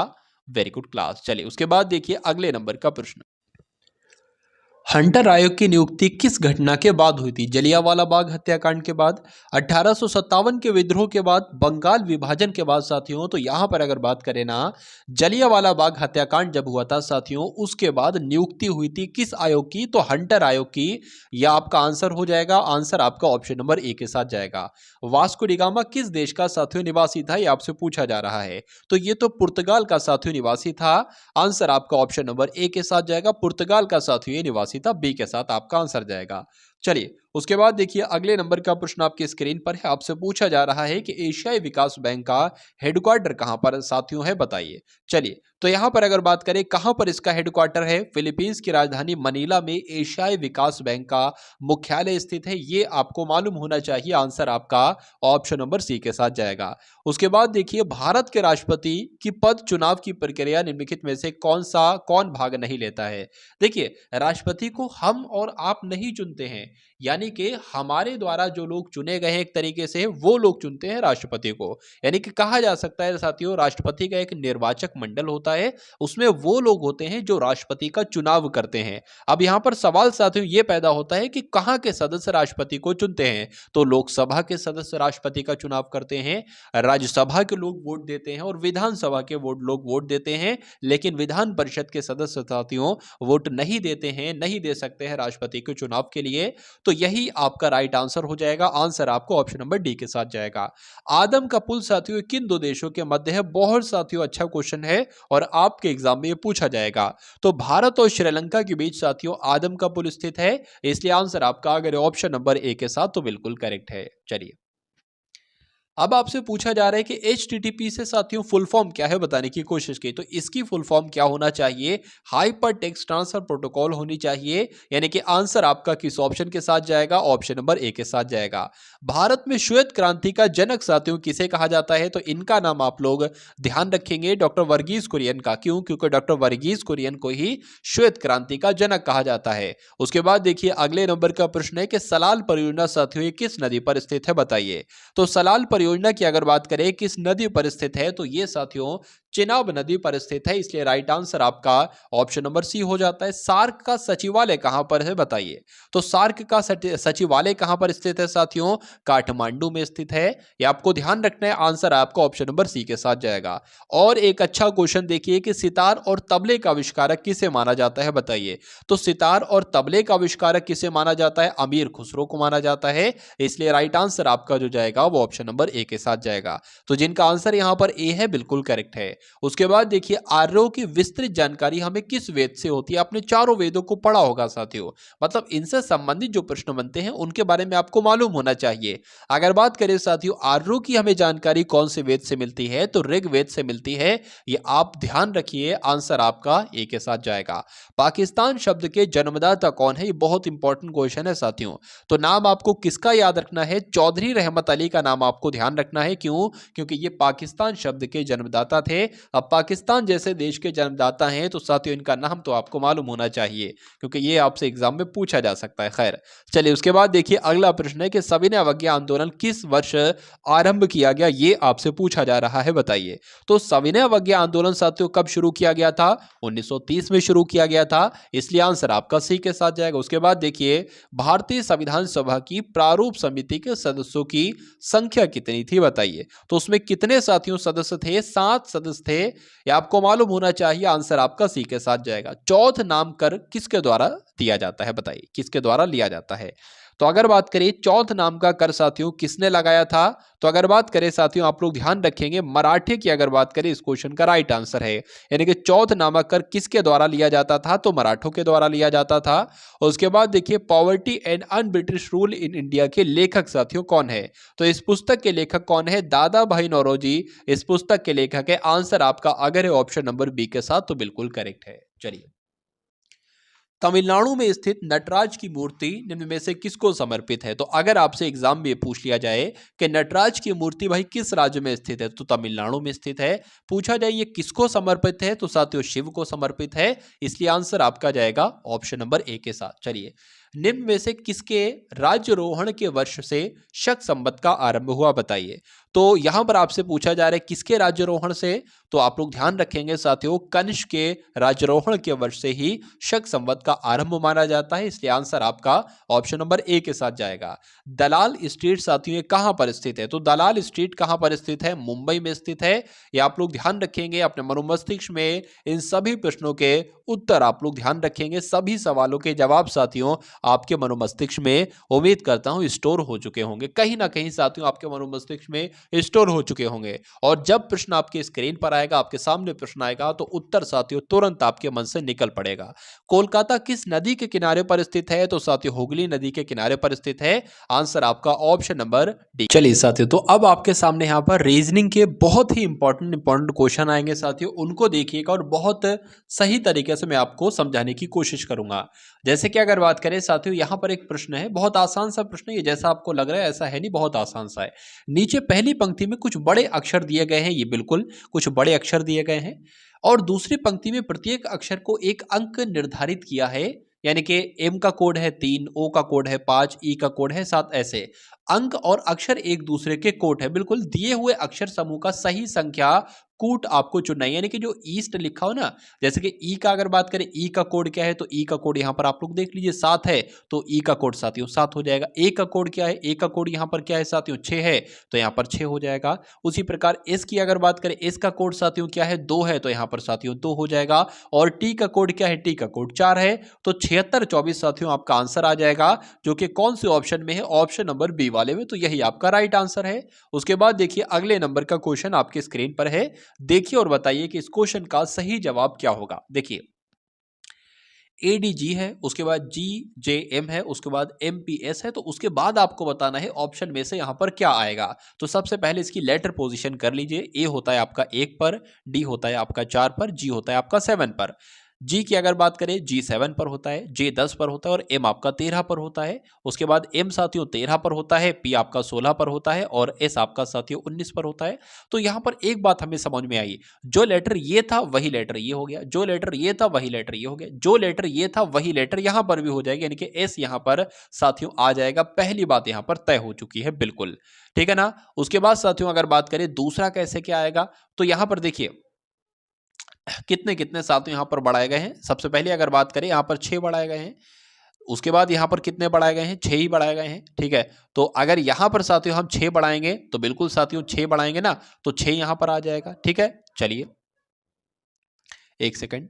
वेरी गुड क्लास। चलिए उसके बाद देखिए अगले नंबर का प्रश्न। हंटर आयोग की नियुक्ति किस घटना के बाद हुई थी? जलियांवाला बाग हत्याकांड के बाद, 1857 के विद्रोह के बाद, बंगाल विभाजन के बाद साथियों। तो यहां पर अगर बात करें ना, जलियांवाला बाग हत्याकांड जब हुआ था साथियों, उसके बाद नियुक्ति हुई थी किस आयोग की? तो हंटर आयोग की। यह आपका आंसर हो जाएगा। आंसर आपका ऑप्शन नंबर ए के साथ जाएगा। वास्को डी गामा किस देश का साथियों निवासी था? यह आपसे पूछा जा रहा है। तो ये तो पुर्तगाल का साथियों निवासी था। आंसर आपका ऑप्शन नंबर ए के साथ जाएगा। पुर्तगाल का साथियों निवासी था, बी के साथ आपका आंसर जाएगा। चलिए उसके बाद देखिए अगले नंबर का प्रश्न आपकी स्क्रीन पर है। आपसे पूछा जा रहा है कि एशियाई विकास बैंक का हेडक्वार्टर कहां पर साथियों है, बताइए। चलिए तो यहां पर अगर बात करें कहां पर इसका हेडक्वार्टर है, फिलीपींस की राजधानी मनीला में एशियाई विकास बैंक का मुख्यालय स्थित है। ये आपको मालूम होना चाहिए। आंसर आपका ऑप्शन नंबर सी के साथ जाएगा। उसके बाद देखिए भारत के राष्ट्रपति की पद चुनाव की प्रक्रिया निम्नलिखित में से कौन भाग नहीं लेता है? देखिए राष्ट्रपति को हम और आप नहीं चुनते हैं, यानी कि हमारे द्वारा जो लोग चुने गए हैं एक तरीके से वो लोग चुनते हैं राष्ट्रपति को। यानी कि कहा जा सकता है साथियों राष्ट्रपति का एक निर्वाचक मंडल होता है, उसमें वो लोग होते हैं जो राष्ट्रपति का चुनाव करते हैं। अब यहां पर सवाल साथियों ये पैदा होता है कि कहां के सदस्य राष्ट्रपति को चुनते हैं? तो लोकसभा के सदस्य राष्ट्रपति का चुनाव करते हैं, राज्यसभा के लोग वोट देते हैं और विधानसभा के लोग वोट देते हैं, लेकिन विधान परिषद के सदस्य साथियों वोट नहीं देते हैं, नहीं दे सकते हैं राष्ट्रपति के चुनाव के लिए। तो यही आपका राइट आंसर हो जाएगा। आंसर आपको ऑप्शन नंबर डी के साथ जाएगा। आदम का पुल साथियों किन दो देशों के मध्य है? बहुत साथियों अच्छा क्वेश्चन है और आपके एग्जाम में ये पूछा जाएगा। तो भारत और श्रीलंका के बीच साथियों आदम का पुल स्थित है, इसलिए आंसर आपका अगर ऑप्शन नंबर ए के साथ तो बिल्कुल करेक्ट है। चलिए अब आपसे पूछा जा रहा है कि HTTP से साथियों फुल फॉर्म क्या है बताने की कोशिश की। तो इसकी फुल फॉर्म क्या होना चाहिए? हाइपर टेक्स्ट ट्रांसफर प्रोटोकॉल होनी चाहिए। यानी कि आंसर आपका किस ऑप्शन के साथ जाएगा? ऑप्शन नंबर ए के साथ जाएगा। भारत में श्वेत क्रांति का जनक साथियों किसे कहा जाता है? तो इनका नाम आप लोग ध्यान रखेंगे डॉक्टर वर्गीज कुरियन का। क्यों? क्योंकि डॉक्टर वर्गीज कुरियन को ही श्वेत क्रांति का जनक कहा जाता है। उसके बाद देखिए अगले नंबर का प्रश्न है कि सलाल परियोजना साथियों किस नदी पर स्थित है, बताइए। तो सलाल परियोजना की अगर बात करें किस नदी पर स्थित है, तो ये साथियों चिनाब नदी पर स्थित है, इसलिए राइट आंसर आपका ऑप्शन नंबर सी हो जाता है। सार्क का सचिवालय कहां पर है, बताइए। तो सार्क का सचिवालय कहां पर स्थित है साथियों? काठमांडू में स्थित है। ये आपको ध्यान रखना है। आंसर आपका ऑप्शन नंबर सी के साथ जाएगा। और एक अच्छा क्वेश्चन देखिए कि सितार और तबले का आविष्कारक किसे माना जाता है, बताइए। तो सितार और तबले का आविष्कारक किसे माना जाता है? अमीर खुसरो को माना जाता है, इसलिए राइट आंसर आपका जो जाएगा वो ऑप्शन नंबर ए के साथ जाएगा। तो जिनका आंसर यहां पर ए है बिल्कुल करेक्ट है। उसके बाद देखिए आर्यों की विस्तृत जानकारी हमें किस वेद से होती है? आपने चारों वेदों को पढ़ा होगा साथियों, मतलब इनसे संबंधित जो प्रश्न बनते हैं उनके बारे में आपको मालूम होना चाहिए। अगर बात करें साथियों आर्यों की हमें जानकारी कौन से वेद से मिलती है, तो ऋग्वेद से मिलती है। ये आप ध्यान रखिए। आंसर आपका ए के साथ जाएगा। पाकिस्तान शब्द के जन्मदाता कौन है? ये बहुत इंपॉर्टेंट क्वेश्चन है साथियों। तो नाम आपको किसका याद रखना है? चौधरी रहमत अली का नाम आपको ध्यान रखना है। क्यों? क्योंकि ये पाकिस्तान शब्द के जन्मदाता थे। अब पाकिस्तान जैसे देश के जन्मदाता हैं तो साथियों इनका नाम तो आपको मालूम होना चाहिए, क्योंकि ये आपसे एग्जाम में पूछा जा सकता है। खैर चलिए उसके बाद देखिए अगला प्रश्न है कि सविनय अवज्ञा आंदोलन किस वर्ष आरंभ किया गया? ये आपसे पूछा जा रहा है, बताइए। तो सविनय अवज्ञा आंदोलन साथियों कब शुरू किया गया था? 1930 में शुरू किया गया था, इसलिए आंसर आपका सी के साथ जाएगा। उसके बाद देखिए भारतीय संविधान सभा की प्रारूप समिति के सदस्यों की संख्या कितनी थी, बताइए। तो उसमें कितने साथियों सदस्य थे? 7 सदस्य थे। ये आपको मालूम होना चाहिए। आंसर आपका सी के साथ जाएगा। चौथ नामकर किसके द्वारा दिया जाता है? बताइए किसके द्वारा लिया जाता है? तो अगर बात करें चौथ नाम का कर साथियों किसने लगाया था, तो अगर बात करें साथियों आप लोग ध्यान रखेंगे मराठे की अगर बात करें इस क्वेश्चन का राइट आंसर है। यानी कि चौथ नामक कर किसके द्वारा लिया जाता था, तो मराठों के द्वारा लिया जाता था। और उसके बाद देखिए poverty and un British rule in India के लेखक साथियों कौन है, तो इस पुस्तक के लेखक कौन है? दादा भाई नौरोजी इस पुस्तक के लेखक है। आंसर आपका अगर है ऑप्शन नंबर बी के साथ तो बिल्कुल करेक्ट है। चलिए, तमिलनाडु में स्थित नटराज की मूर्ति निम्न में से किसको समर्पित है? तो अगर आपसे एग्जाम में पूछ लिया जाए कि नटराज की मूर्ति भाई किस राज्य में स्थित है, तो तमिलनाडु में स्थित है। पूछा जाए ये किसको समर्पित है, तो साथियों शिव को समर्पित है। इसलिए आंसर आपका जाएगा ऑप्शन नंबर ए के साथ। चलिए, निम्न में से किसके राज्यरोहण के वर्ष से शक संवत का आरंभ हुआ? बताइए। तो यहां पर आपसे पूछा जा रहा है किसके राज्यरोहण से, तो आप लोग ध्यान रखेंगे साथियों कनिष्क के राज्यरोहण के वर्ष से ही शक संवत का आरंभ माना जाता है। इसलिए आंसर आपका ऑप्शन नंबर ए के साथ जाएगा। दलाल स्ट्रीट साथियों ये कहां पर स्थित है, तो दलाल स्ट्रीट कहां पर स्थित है? मुंबई में स्थित है। ये आप लोग ध्यान रखेंगे अपने मनोमस्तिष्क में इन सभी प्रश्नों के उत्तर आप लोग ध्यान रखेंगे, सभी सवालों के जवाब साथियों आपके मनोमस्तिष्क में उम्मीद करता हूं स्टोर हो चुके होंगे, कहीं ना कहीं साथियों आपके मनोमस्तिष्क में स्टोर हो चुके होंगे। और जब प्रश्न आपके स्क्रीन पर आएगा, आपके सामने प्रश्न आएगा, तो उत्तर साथियों तुरंत आपके मन से निकल पड़ेगा। कोलकाता किस नदी के किनारे पर स्थित है, तो साथियों हुगली नदी के किनारे पर स्थित है। आंसर आपका ऑप्शन नंबर डी। चलिए साथियों, तो अब आपके सामने यहां पर रीजनिंग के बहुत ही इंपॉर्टेंट क्वेश्चन आएंगे साथियों, उनको देखिएगा और बहुत सही तरीके से मैं आपको समझाने की कोशिश करूंगा। जैसे कि अगर बात करें साथियों, यहां पर एक प्रश्न है, बहुत आसान सा प्रश्न है, ये जैसा आपको लग रहा है ऐसा है नहीं, बहुत आसान सा है। नीचे पहली पंक्ति में कुछ बड़े अक्षर दिए गए हैं, ये बिल्कुल कुछ बड़े अक्षर दिए गए हैं, और दूसरी पंक्ति में प्रत्येक अक्षर को एक अंक निर्धारित किया है। यानी कि एम का कोड है 3, ओ का कोड है 5, ई का कोड है 7, ऐसे अंक और अक्षर एक दूसरे के कोड है। बिल्कुल दिए हुए अक्षर समूह का सही संख्या कूट आपको चुनना है। यानी कि जो ईस्ट लिखा हो ना, जैसे कि ई का अगर बात करें, ई का कोड क्या है, तो ई का कोड यहां पर आप लोग देख लीजिए 7 है, तो ई का कोड साथियों 7 हो जाएगा। ए का कोड क्या है, ए का कोड यहां पर क्या है साथियों 6 है, तो यहां पर 6 हो जाएगा। उसी प्रकार एस की अगर बात करें, एस का कोड साथियों क्या है 2 है, तो यहां पर साथियों 2 हो जाएगा। और टी का कोड क्या है, टी का कोड 4 है, तो 76 24 साथियों आपका आंसर आ जाएगा, जो कि कौन से ऑप्शन में है? ऑप्शन नंबर बी वाले में, तो यही आपका राइट आंसर है। उसके बाद देखिए अगले नंबर का क्वेश्चन आपके स्क्रीन पर है, देखिए और बताइए कि इस क्वेश्चन का सही जवाब क्या होगा। देखिए एडीजी है, उसके बाद जीजेएम है, उसके बाद एमपीएस है, तो उसके बाद आपको बताना है ऑप्शन में से यहां पर क्या आएगा। तो सबसे पहले इसकी लेटर पोजीशन कर लीजिए। ए होता है आपका 1 पर, डी होता है आपका 4 पर, जी होता है आपका 7 पर। जी की अगर बात करें, जी 7 पर होता है, जे 10 पर होता है, और एम आपका 13 पर होता है। उसके बाद एम साथियों 13 पर होता है, पी आपका 16 पर होता है, और एस आपका साथियों 19 पर होता है। तो यहां पर एक बात हमें समझ में आई, जो लेटर ये था वही लेटर ये हो गया, जो लेटर ये था वही लेटर ये हो गया, जो लेटर ये था वही लेटर यहां पर भी हो जाएगा। यानी कि एस यहां पर साथियों आ जाएगा। पहली बात यहां पर तय हो चुकी है, बिल्कुल ठीक है ना। उसके बाद साथियों अगर बात करें दूसरा कैसे क्या आएगा, तो यहां पर देखिए कितने कितने साथियों यहां पर बढ़ाए गए हैं। सबसे पहले अगर बात करें यहां पर 6 बढ़ाए गए हैं, उसके बाद यहां पर कितने बढ़ाए गए हैं, 6 ही बढ़ाए गए हैं, ठीक है। तो अगर यहां पर साथियों हम 6 बढ़ाएंगे, तो बिल्कुल साथियों 6 बढ़ाएंगे ना, तो 6 यहां पर आ जाएगा, ठीक है। चलिए एक सेकंड,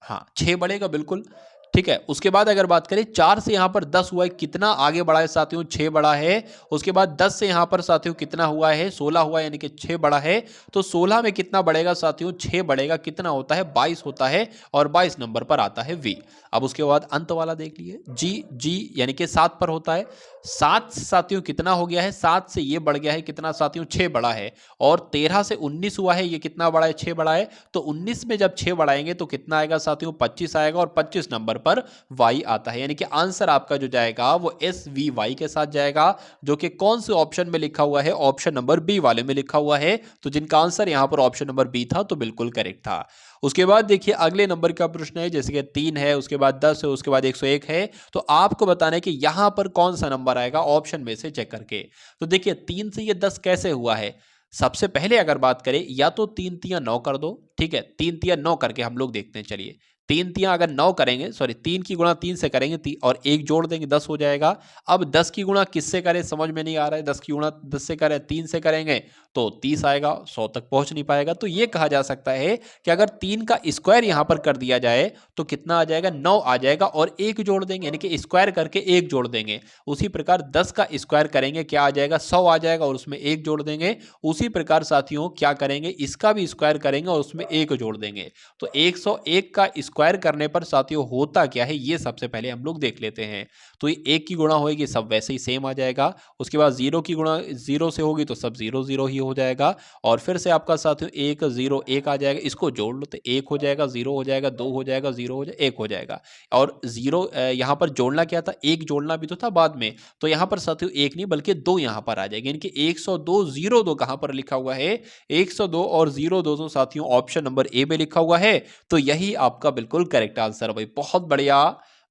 हाँ 6 बढ़ेगा बिल्कुल, ठीक है। उसके बाद अगर बात करें 4 से यहां पर 10 हुआ है, कितना आगे बढ़ा है साथियों, 6 बढ़ा है। उसके बाद 10 से यहां पर साथियों कितना हुआ है, 16 हुआ है, यानी कि 6 बढ़ा है। तो 16 में कितना बढ़ेगा साथियों, 6 बढ़ेगा, कितना होता है 22 होता है, और 22 नंबर पर आता है वी। अब उसके बाद अंत वाला देख लिए, जी जी यानी कि 7 पर होता है। 7 से साथियों कितना हो गया है, 7 से ये बढ़ गया है कितना साथियों, 6 बढ़ा है। और 13 से 19 हुआ है, ये कितना बढ़ा है, 6 बढ़ा है। तो 19 में जब 6 बढ़ाएंगे तो कितना आएगा साथियों, 25 आएगा, और 25 नंबर पर वाई आता है। यानी कि आंसर आपका जो जाएगा वो एस वी वाई के साथ जाएगा, जो कि कौन से ऑप्शन में लिखा हुआ है, ऑप्शन नंबर बी वाले में लिखा हुआ है। तो जिनका आंसर यहां पर ऑप्शन नंबर बी था, तो बिल्कुल करेक्ट था। उसके बाद देखिए अगले नंबर का प्रश्न है, जैसे कि 3 है, उसके बाद 10 है, उसके बाद 101 है। तो आपको बताना है कि यहां पर कौन सा नंबर आएगा ऑप्शन में से चेक करके। तो देखिए 3 से ये 10 कैसे हुआ है, सबसे पहले अगर बात करें, या तो 3 तिया 9 कर दो, ठीक है, 3 तिया 9 करके हम लोग देखते हैं। चलिए तीन तियां अगर 9 करेंगे, सॉरी 3 की गुणा 3 से करेंगे और 1 जोड़ देंगे 10 हो जाएगा। अब 10 की गुणा किससे करें समझ में नहीं आ रहा है। 10 की गुणा 10 से करें, 3 से करेंगे तो 30 आएगा, 100 तक पहुंच नहीं पाएगा। तो ये कहा जा सकता है कि अगर 3 का स्क्वायर यहां पर कर दिया जाए तो कितना आ जाएगा, 9 आ जाएगा और 1 जोड़ देंगे, यानी कि स्क्वायर करके 1 जोड़ देंगे। उसी प्रकार 10 का स्क्वायर करेंगे, क्या आ जाएगा, 100 आ जाएगा और उसमें 1 जोड़ देंगे। उसी प्रकार साथियों क्या करेंगे, इसका भी स्क्वायर करेंगे और उसमें 1 जोड़ देंगे। तो 101 का स्क्वायर करने पर साथियों होता क्या है, ये सबसे पहले हम लोग देख लेते हैं। तो ये 1 की गुणा होगी, सब वैसे ही सेम आ जाएगा। उसके बाद 0 की गुणा 0 से होगी तो सब 0 0 ही हो जाएगा। और फिर से आपका साथियों 1 0 1 आ जाएगा, इसको जोड़ लो तो 1 हो जाएगा, 0 हो जाएगा, 2 हो जाएगा, 0 हो जाएगा, 1 हो जाएगा। और 0 यहाँ पर जोड़ना क्या था, 1 जोड़ना भी तो था बाद में। तो यहाँ पर साथियों 1 नहीं बल्कि 2 यहाँ पर आ जाएगा, यानी कि 102 02 कहाँ पर लिखा हुआ है, 102 और 02 साथियों ऑप्शन नंबर ए में लिखा हुआ है। तो यही आपका बिल्कुल करेक्ट आंसर है भाई, बहुत बढ़िया,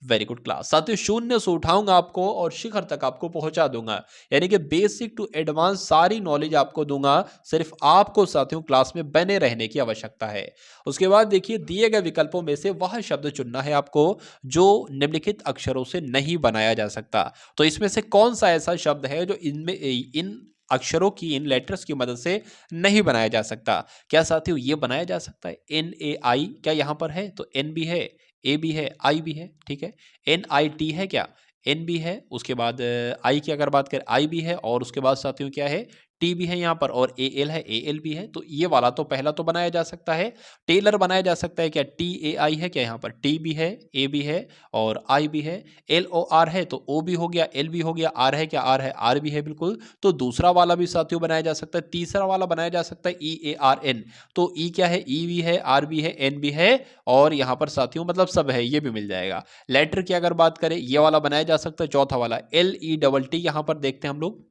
वेरी गुड क्लास। साथियों शून्य से उठाऊंगा आपको और शिखर तक आपको पहुंचा दूंगा, यानी कि बेसिक टू एडवांस सारी नॉलेज आपको दूंगा। सिर्फ आपको साथियों क्लास में बने रहने की आवश्यकता है। उसके बाद देखिए, दिए गए विकल्पों में से वह शब्द चुनना है आपको जो निम्नलिखित अक्षरों से नहीं बनाया जा सकता। तो इसमें से कौन सा ऐसा शब्द है जो इनमें इन अक्षरों की, इन लेटर्स की मदद से नहीं बनाया जा सकता। क्या साथियों ये बनाया जा सकता है, NAI क्या यहां पर है, तो N भी है, A भी है, I भी है, ठीक है। NIT है क्या, N भी है, उसके बाद I की अगर बात करें I भी है, और उसके बाद साथियों क्या है, T भी है यहाँ पर, और AL है, AL भी है। तो ये वाला तो पहला तो बनाया जा सकता है। टेलर बनाया जा सकता है क्या, TAI है क्या, यहाँ पर T भी है, A भी है और I भी है। LOR है तो O भी हो गया, L भी हो गया, R है क्या, R है, R भी है बिल्कुल। तो दूसरा वाला भी साथियों बनाया जा सकता है। तीसरा वाला बनाया जा सकता है EARN। तो E क्या है, E भी है, R भी है, N भी है, और यहाँ पर साथियों मतलब सब है, ये भी मिल जाएगा। लेटर की अगर बात करें, ये वाला बनाया जा सकता है। चौथा वाला LETT, यहाँ पर देखते हैं हम लोग,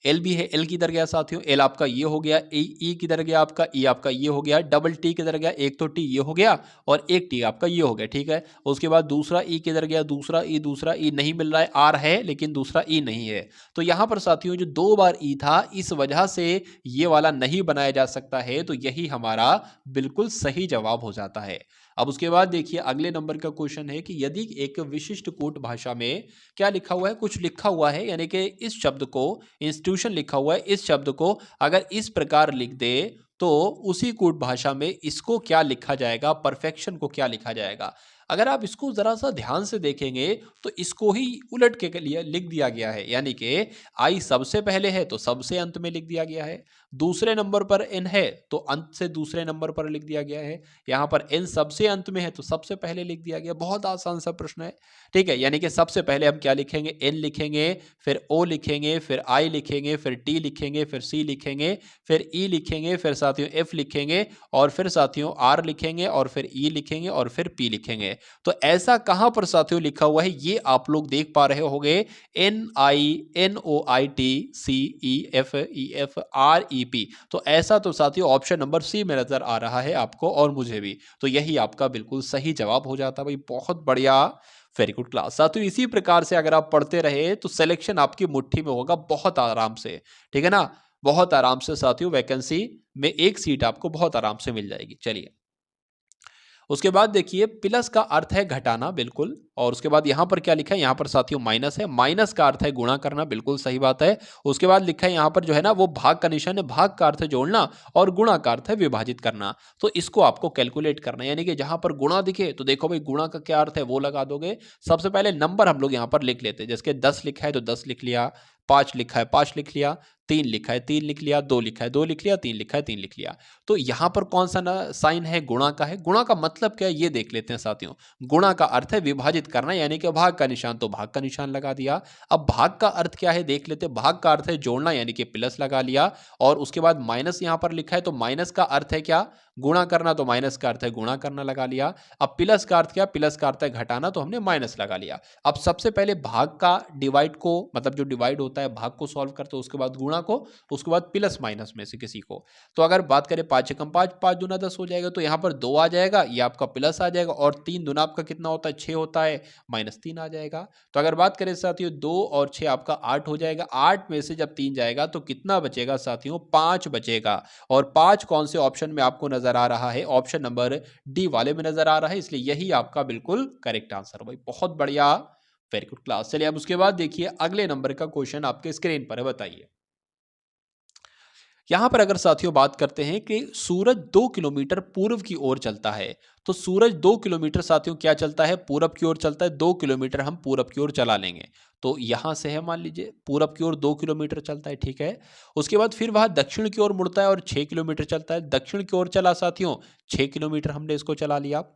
एल भी है, एल किधर गया साथियों, एल आपका ये हो गया, ई किधर गया आपका, ई आपका ये हो गया, डबल टी किधर गया, एक तो टी ये हो गया और एक टी आपका ये हो गया, ठीक है। उसके बाद दूसरा ई किधर गया, दूसरा ई नहीं मिल रहा है, आर है लेकिन दूसरा ई नहीं है। तो यहां पर साथियों जो 2 बार ई था, इस वजह से ये वाला नहीं बनाया जा सकता है। तो यही हमारा बिल्कुल सही जवाब हो जाता है। अब उसके बाद देखिए, अगले नंबर का क्वेश्चन है कि यदि एक विशिष्ट कूट भाषा में क्या लिखा हुआ है, कुछ लिखा हुआ है, यानी कि इस शब्द को, इंस्टीट्यूशन लिखा हुआ है, इस शब्द को अगर इस प्रकार लिख दे तो उसी कूट भाषा में इसको क्या लिखा जाएगा, परफेक्शन को क्या लिखा जाएगा। अगर आप इसको जरा सा ध्यान से देखेंगे तो इसको ही उलट के लिए लिख दिया गया है, यानी कि आई सबसे पहले है तो सबसे अंत में लिख दिया गया है। दूसरे नंबर पर एन है तो अंत से दूसरे नंबर पर लिख दिया गया है। यहां पर एन सबसे अंत में है तो सबसे पहले लिख दिया गया। बहुत आसान सा प्रश्न है, ठीक है। यानी कि सबसे पहले हम क्या लिखेंगे, एन लिखेंगे, फिर ओ लिखेंगे, फिर आई लिखेंगे, फिर टी लिखेंगे, फिर सी लिखेंगे, फिर ई लिखेंगे, फिर साथियों एफ लिखेंगे, और फिर साथियों आर लिखेंगे, और फिर ई लिखेंगे, और फिर पी लिखेंगे। तो ऐसा कहां पर साथियों लिखा हुआ है, ये आप लोग देख पा रहे होंगे, NINOITCEFEFREP। तो ऐसा तो साथियों ऑप्शन नंबर सी में नजर आ रहा है आपको और मुझे भी। तो यही आपका बिल्कुल सही जवाब हो जाता है भाई, बहुत बढ़िया, वेरी गुड क्लास। साथियों इसी प्रकार से अगर आप पढ़ते रहे तो सिलेक्शन आपकी मुट्ठी में होगा बहुत आराम से, ठीक है ना। बहुत आराम से साथियों वैकेंसी में एक सीट आपको बहुत आराम से मिल जाएगी। चलिए, उसके बाद देखिए, प्लस का अर्थ है घटाना, बिल्कुल। और उसके बाद यहां पर क्या लिखा है, यहां पर साथियों माइनस है, माइनस का अर्थ है गुणा करना, बिल्कुल सही बात है। उसके बाद लिखा है यहां पर जो है ना वो भाग का निशान है, भाग का अर्थ है जोड़ना और गुणा का अर्थ है विभाजित करना। तो इसको आपको कैलकुलेट करना है, यानी कि जहां पर गुणा दिखे तो देखो भाई गुणा का क्या अर्थ है वो लगा दोगे। सबसे पहले नंबर हम लोग यहां पर लिख लेते हैं, जैसे 10 लिखा है तो 10 लिख लिया, 5 लिखा है 5 लिख लिया, 3 लिखा है 3 लिख लिया, 2 लिखा है 2 लिख लिया, 3 लिखा है 3 लिख लिया। तो यहां पर कौन सा साइन है, गुणा का है। गुणा का मतलब क्या है ये देख लेते हैं साथियों। गुणा का अर्थ है विभाजित करना, यानी कि भाग का निशान, तो भाग का निशान लगा दिया। अब भाग का अर्थ क्या है देख लेते हैं, भाग का अर्थ है जोड़ना, यानी कि प्लस लगा लिया। और उसके बाद माइनस यहां पर लिखा है तो माइनस का अर्थ है क्या, गुणा करना, तो माइनस का अर्थ है गुणा करना लगा लिया। अब प्लस का अर्थ क्या, प्लस का अर्थ है घटाना, तो हमने माइनस लगा लिया। अब सबसे पहले भाग का डिवाइड को, मतलब जो डिवाइड होता है भाग को सॉल्व करते, उसके बाद गुणा को, उसके बाद प्लस माइनस में से किसी को। तो अगर बात करें 5 एकम 5, 5 दूना 10 हो जाएगा, तो यहाँ पर 2 आ जाएगा, ये आपका प्लस आ जाएगा, और 3 दूना आपका कितना होता है 6 होता है, -3 आ जाएगा। तो अगर बात करें साथियों 2 और 6 आपका 8 हो जाएगा, 8 में से जब 3 जाएगा तो कितना बचेगा साथियों, 5 बचेगा। और 5 कौन से ऑप्शन में आपको नजर नजर आ रहा है, ऑप्शन नंबर डी वाले में नजर आ रहा है, इसलिए यही आपका बिल्कुल करेक्ट आंसर भाई। बहुत बढ़िया, वेरी गुड क्लास। चलिए अब उसके बाद देखिए अगले नंबर का क्वेश्चन आपके स्क्रीन पर है, बताइए। यहां पर अगर साथियों बात करते हैं कि सूरज 2 किलोमीटर पूर्व की ओर चलता है, तो सूरज 2 किलोमीटर साथियों क्या चलता है, पूरब की ओर चलता है। 2 किलोमीटर हम पूरब की ओर चला लेंगे, तो यहां से है, मान लीजिए पूरब की ओर 2 किलोमीटर चलता है, ठीक है। उसके बाद फिर वह दक्षिण की ओर मुड़ता है और 6 किलोमीटर चलता है। दक्षिण की ओर चला साथियों, 6 किलोमीटर हमने इसको चला लिया।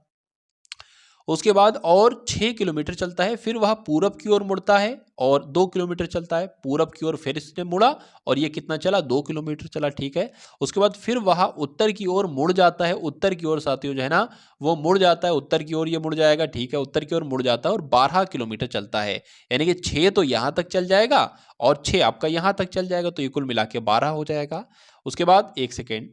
उसके बाद और 6 किलोमीटर चलता है, फिर वह पूरब की ओर मुड़ता है और 2 किलोमीटर चलता है। पूरब की ओर फिर इसने मुड़ा और ये कितना चला, 2 किलोमीटर चला, ठीक है। उसके बाद फिर वह उत्तर की ओर मुड़ जाता है। उत्तर की ओर साथियों जो है ना, वो मुड़ जाता है, उत्तर की ओर ये मुड़ जाएगा, ठीक है। उत्तर की ओर मुड़ जाता है और 12 किलोमीटर चलता है, यानी कि 6 तो यहां तक चल जाएगा और 6 आपका यहां तक चल जाएगा, तो ये कुल मिला के 12 हो जाएगा। उसके बाद एक सेकेंड,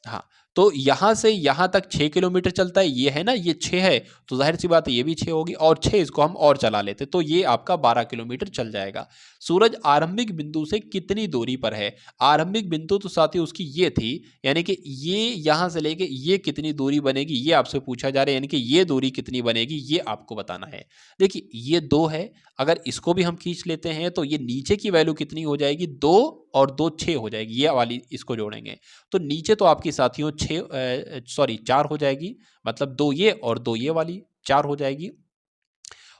हाँ, तो यहां से यहां तक 6 किलोमीटर चलता है, ये है ना, ये 6 है, तो जाहिर सी बात है ये भी 6 होगी, और 6 इसको हम और चला लेते, तो ये आपका 12 किलोमीटर चल जाएगा। सूरज आरंभिक बिंदु से कितनी दूरी पर है? आरंभिक बिंदु तो साथी उसकी ये थी, यानी कि ये यहां से लेके ये कितनी दूरी बनेगी, ये आपसे पूछा जा रहा है, यानी कि ये दूरी कितनी बनेगी, ये आपको बताना है। देखिए ये 2 है, अगर इसको भी हम खींच लेते हैं तो ये नीचे की वैल्यू कितनी हो जाएगी, 2 और 2 6 हो जाएगी, ये वाली इसको जोड़ेंगे तो नीचे तो आपकी साथियों 4 हो जाएगी, मतलब 2 ये और 2 ये वाली 4 हो जाएगी।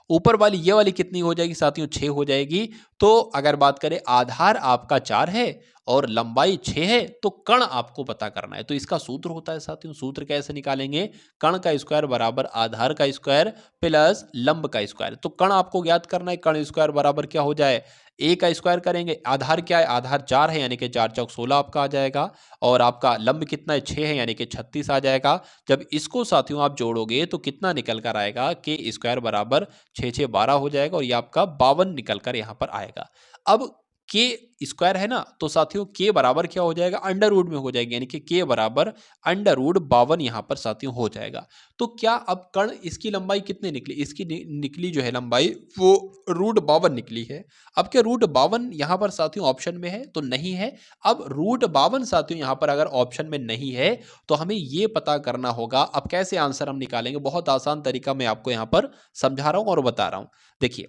ऊपर वाली ये वाली कितनी हो जाएगी साथियों, 6 हो जाएगी। तो अगर बात करें आधार आपका 4 है और लंबाई 6 है, तो कण आपको पता करना है। तो इसका सूत्र होता है साथियों, सूत्र कैसे निकालेंगे, कण का स्क्वायर बराबर आधार का स्क्वायर प्लस लंब का स्क्वायर। तो कण आपको ज्ञात करना है, कण स्क्वायर बराबर क्या हो जाए, ए का स्क्वायर करेंगे, आधार क्या है, आधार 4 है, यानी कि 4 चौक 16 आपका आ जाएगा, और आपका लंब कितना है, 6 है, यानी कि 36 आ जाएगा। जब इसको साथियों आप जोड़ोगे तो कितना निकल कर आएगा, के स्क्वायर बराबर 6 6 12 हो जाएगा, और ये आपका 52 निकल कर यहाँ पर आएगा। अब के स्क्वायर है ना, तो साथियों के बराबर क्या हो जाएगा, अंडर रूट में हो जाएगा, यानी कि के बराबर अंडर रूट 52 यहाँ पर साथियों हो जाएगा। तो क्या अब कण इसकी लंबाई कितनी निकली, इसकी निकली जो है लंबाई वो √52 निकली है। अब क्या √52 यहाँ पर साथियों ऑप्शन में है, तो नहीं है। अब √52 साथियों यहाँ पर अगर ऑप्शन में नहीं है, तो हमें ये पता करना होगा। अब कैसे आंसर हम निकालेंगे, बहुत आसान तरीका मैं आपको यहाँ पर समझा रहा हूँ और बता रहा हूँ। देखिए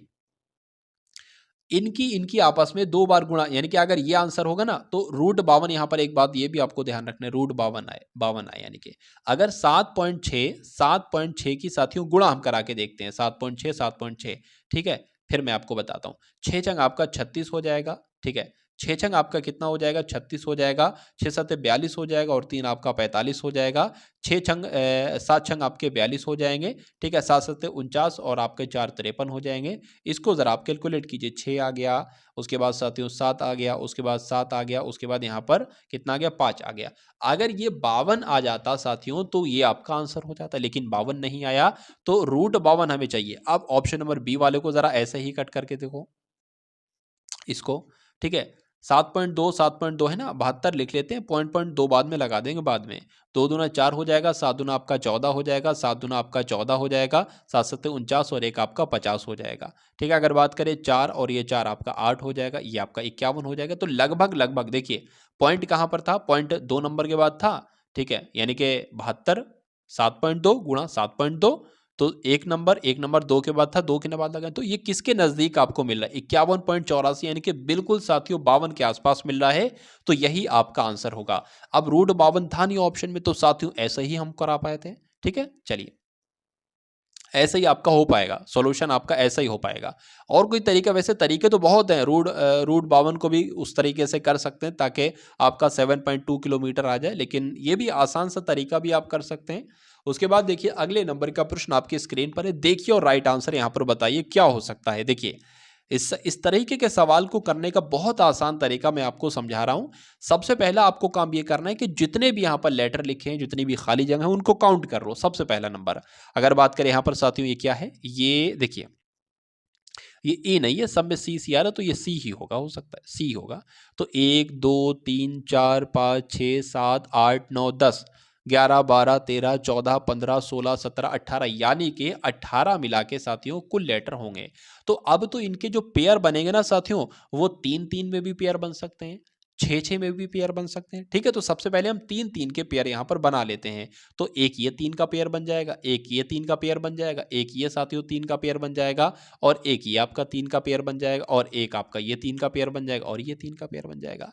इनकी इनकी आपस में 2 बार गुणा, यानी कि अगर ये आंसर होगा ना, तो √52 यहाँ पर एक बात ये भी आपको ध्यान रखना है, √52 आए, यानी कि अगर 7.6 की साथियों गुणा हम करा के देखते हैं, 7.6 ठीक है। फिर मैं आपको बताता हूँ, 6 चंग आपका 36 हो जाएगा, ठीक है। 6 चंग आपका कितना हो जाएगा, 36 हो जाएगा। 6 7 42 हो जाएगा, और 3 आपका 45 हो जाएगा। 7 छंग आपके 42 हो जाएंगे, ठीक है। 7 7 49, और आपके 4 53 हो जाएंगे। इसको जरा आप कैलकुलेट कीजिए, 6 आ गया, उसके बाद साथियों 7 आ गया, उसके बाद 7 आ गया, उसके बाद यहाँ पर कितना आ गया, 5 आ गया। अगर ये 52 आ जाता साथियों, तो ये आपका आंसर हो जाता, लेकिन 52 नहीं आया, तो √52 हमें चाहिए। अब ऑप्शन नंबर बी वाले को जरा ऐसे ही कट करके देखो इसको, ठीक है। 7.2 है ना, 72 लिख लेते हैं, पॉइंट 2 बाद में लगा देंगे, बाद में 2 दूना 4 हो जाएगा, 7 दूना आपका 14 हो जाएगा, 7 दूना आपका 14 हो जाएगा, 7 7 49, और एक आपका 50 हो जाएगा, ठीक है। अगर बात करें 4 और ये 4 आपका 8 हो जाएगा, ये आपका 51 हो जाएगा। तो लगभग लगभग देखिए पॉइंट कहाँ पर था, पॉइंट 2 नंबर के बाद था, ठीक है, यानी कि 72 7.2 गुणा 7.2, तो एक नंबर 2 के बाद था, 2 के बाद लगा, तो ये किसके नजदीक आपको मिल रहा है, 51.84, यानी कि बिल्कुल साथियों 52 के आसपास मिल रहा है। तो यही आपका आंसर होगा। अब √52 था नहीं ऑप्शन में, तो साथियों ऐसे ही हम करा पाए थे, ठीक है। चलिए ऐसे ही आपका हो पाएगा, सॉल्यूशन आपका ऐसा ही हो पाएगा। और कोई तरीका, वैसे तरीके तो बहुत हैं, √52 को भी उस तरीके से कर सकते हैं ताकि आपका 7.2 किलोमीटर आ जाए, लेकिन ये भी आसान सा तरीका भी आप कर सकते हैं। उसके बाद देखिए अगले नंबर का प्रश्न आपकी स्क्रीन पर है, देखिए और राइट आंसर यहाँ पर बताइए क्या हो सकता है। देखिए इस तरीके के सवाल को करने का बहुत आसान तरीका मैं आपको समझा रहा हूं। सबसे पहला आपको काम ये करना है कि जितने भी यहाँ पर लेटर लिखे हैं, जितनी भी खाली जगह है, उनको काउंट कर लो। सबसे पहला नंबर, अगर बात करें यहाँ पर साथियों, ये क्या है, ये देखिए ये ए नहीं है, सब में सी सी आ रहा है, तो ये सी ही होगा, हो सकता है सी होगा। तो 1 2 3 4 5 6 7 8 9 10 11 12 13 14 15 16 17 18, यानी कि 18 मिला के साथियों कुल लेटर होंगे। तो अब तो इनके जो पेयर बनेंगे ना साथियों, वो 3 3 में भी पेयर बन सकते हैं, छः छः में भी पेयर बन सकते हैं। ठीक है, तो सबसे पहले हम तीन तीन के पेयर यहाँ पर बना लेते हैं। तो एक ये तीन का पेयर बन जाएगा, एक ये तीन का पेयर बन जाएगा, एक ये साथियों तीन का पेयर बन जाएगा, और एक ये आपका तीन का पेयर बन जाएगा, और एक आपका ये तीन का पेयर बन जाएगा, और ये तीन का पेयर बन जाएगा।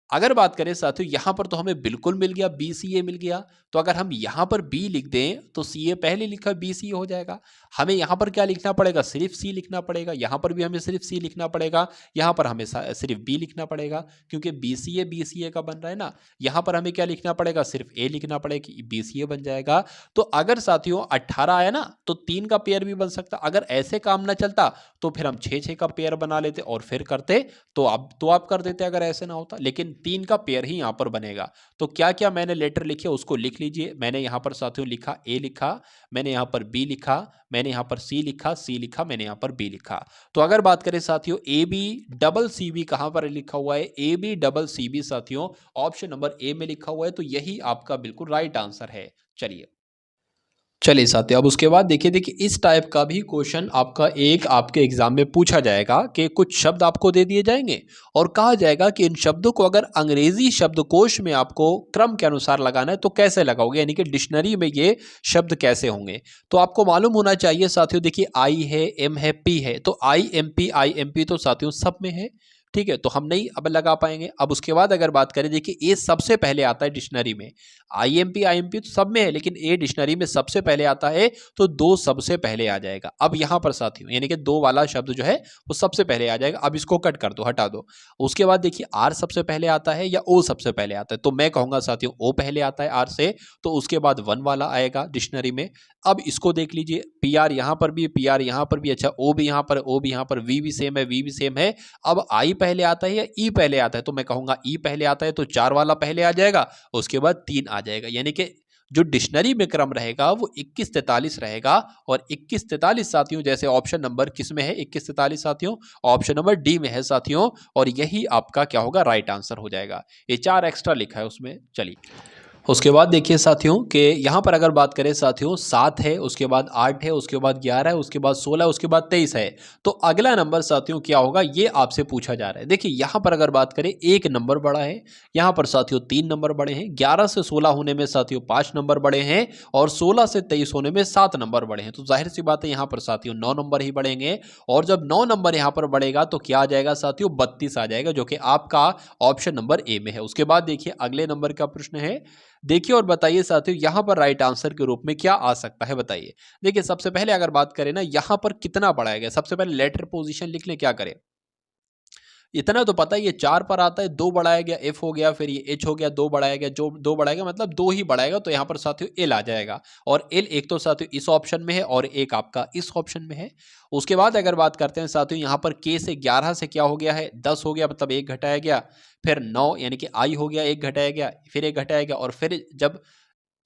अगर बात करें साथियों, यहां पर तो हमें बिल्कुल मिल गया, बी सी ए मिल गया। तो अगर हम यहां पर बी लिख दें तो सी ए पहले लिखा, बी सी ए हो जाएगा। हमें यहां पर क्या लिखना पड़ेगा, सिर्फ सी लिखना पड़ेगा। यहां पर भी हमें सिर्फ सी लिखना पड़ेगा, यहां पर हमें सिर्फ बी लिखना पड़ेगा, क्योंकि बी सी ए का बन रहा है ना। यहां पर हमें क्या लिखना पड़ेगा, सिर्फ ए लिखना पड़ेगा, बी सी ए बन जाएगा। तो अगर साथियों 18 आया ना, तो तीन का पेयर भी बन सकता। अगर ऐसे काम ना चलता तो फिर हम छः छः का पेयर बना लेते और फिर करते। तो आप कर देते अगर ऐसे ना होता, लेकिन तीन का पेयर ही यहां पर बनेगा। तो क्या क्या मैंने लेटर लिखे उसको लिख लीजिए। मैंने यहां पर साथियों लिखा, ए लिखा, मैंने यहां पर बी लिखा, मैंने यहां पर सी लिखा, सी लिखा, मैंने यहां पर बी लिखा। तो अगर बात करें साथियों, A B double C B कहां पर लिखा हुआ है, A B double C B साथियों ऑप्शन नंबर ए में लिखा हुआ है। तो यही आपका बिल्कुल राइट आंसर है। चलिए साथियों, अब उसके बाद देखिए इस टाइप का भी क्वेश्चन आपका एक आपके एग्जाम में पूछा जाएगा कि कुछ शब्द आपको दे दिए जाएंगे और कहा जाएगा कि इन शब्दों को अगर अंग्रेजी शब्दकोश में आपको क्रम के अनुसार लगाना है तो कैसे लगाओगे, यानी कि डिक्शनरी में ये शब्द कैसे होंगे। तो आपको मालूम होना चाहिए साथियों, देखिए आई है, एम है, पी है, तो आई एम पी तो साथियों सब में है। ठीक है, तो हम नहीं अब लगा पाएंगे। अब उसके बाद अगर बात करें, देखिए ए सबसे पहले आता है डिक्शनरी में। आईएमपी तो सब में है, लेकिन ए डिक्शनरी में सबसे पहले आता है, तो दो सबसे पहले आ जाएगा। अब यहां पर साथियों यानी कि दो वाला शब्द जो है वो सबसे पहले आ जाएगा। अब इसको कट कर दो, हटा दो। उसके बाद देखिए आर सबसे पहले आता है या ओ सबसे पहले आता है, तो मैं कहूंगा साथियों ओ पहले आता है आर से, तो उसके बाद वन वाला आएगा डिक्शनरी में। अब इसको देख लीजिए, पी आर यहां पर भी, पी आर यहां पर भी, अच्छा ओ भी यहां पर, ओ भी यहां पर, वी भी सेम है, वी भी सेम है। अब आई पहले आता है या ई पहले आता है, तो मैं कहूंगा ई पहले आता है, तो चार वाला पहले आ जाएगा, उसके बाद तीन आ जाएगा। यानी कि जो डिक्शनरी में क्रम रहेगा वो 2143 रहेगा। और 2143 साथियों जैसे ऑप्शन नंबर किस में है, 2143 साथियों ऑप्शन नंबर डी में है साथियों, और यही आपका क्या होगा, राइट आंसर हो जाएगा। ये चार एक्स्ट्रा लिखा है उसमें। चलिए उसके बाद देखिए साथियों कि यहाँ पर अगर बात करें साथियों, 7 है, उसके बाद 8 है, उसके बाद 11 है, उसके बाद 16 है, उसके बाद 23 है। तो अगला नंबर साथियों क्या होगा, ये आपसे पूछा जा रहा है। देखिए यहाँ पर अगर बात करें, एक नंबर बड़ा है, यहाँ पर साथियों 3 नंबर बड़े हैं, 11 से 16 होने में साथियों 5 नंबर बड़े हैं, और 16 से 23 होने में 7 नंबर बड़े हैं। तो जाहिर सी बात है यहाँ पर साथियों 9 नंबर ही बढ़ेंगे। और जब 9 नंबर यहाँ पर बढ़ेगा तो क्या आ जाएगा साथियों, 32 आ जाएगा, जो कि आपका ऑप्शन नंबर ए में है। उसके बाद देखिए अगले नंबर का प्रश्न है, देखिए और बताइए साथियों यहां पर राइट आंसर के रूप में क्या आ सकता है, बताइए। देखिए सबसे पहले अगर बात करें ना, यहां पर कितना बढ़ाया गया, सबसे पहले लेटर पोजीशन लिख ले, क्या करें, इतना तो पता है ये 4 पर आता है, 2 बढ़ाया गया, एफ हो गया, फिर ये एच हो गया, 2 बढ़ाया गया, जो 2 बढ़ाया गया मतलब 2 ही बढ़ाएगा, तो यहाँ पर साथियों एल आ जाएगा। और एल एक तो साथियों इस ऑप्शन में है और एक आपका इस ऑप्शन में है। उसके बाद अगर बात करते हैं साथियों, यहाँ पर के से 11 से क्या हो गया है, 10 हो गया, मतलब एक घटाया गया, फिर 9 यानी कि आई हो गया, एक घटाया गया, फिर एक घटाया गया, और फिर जब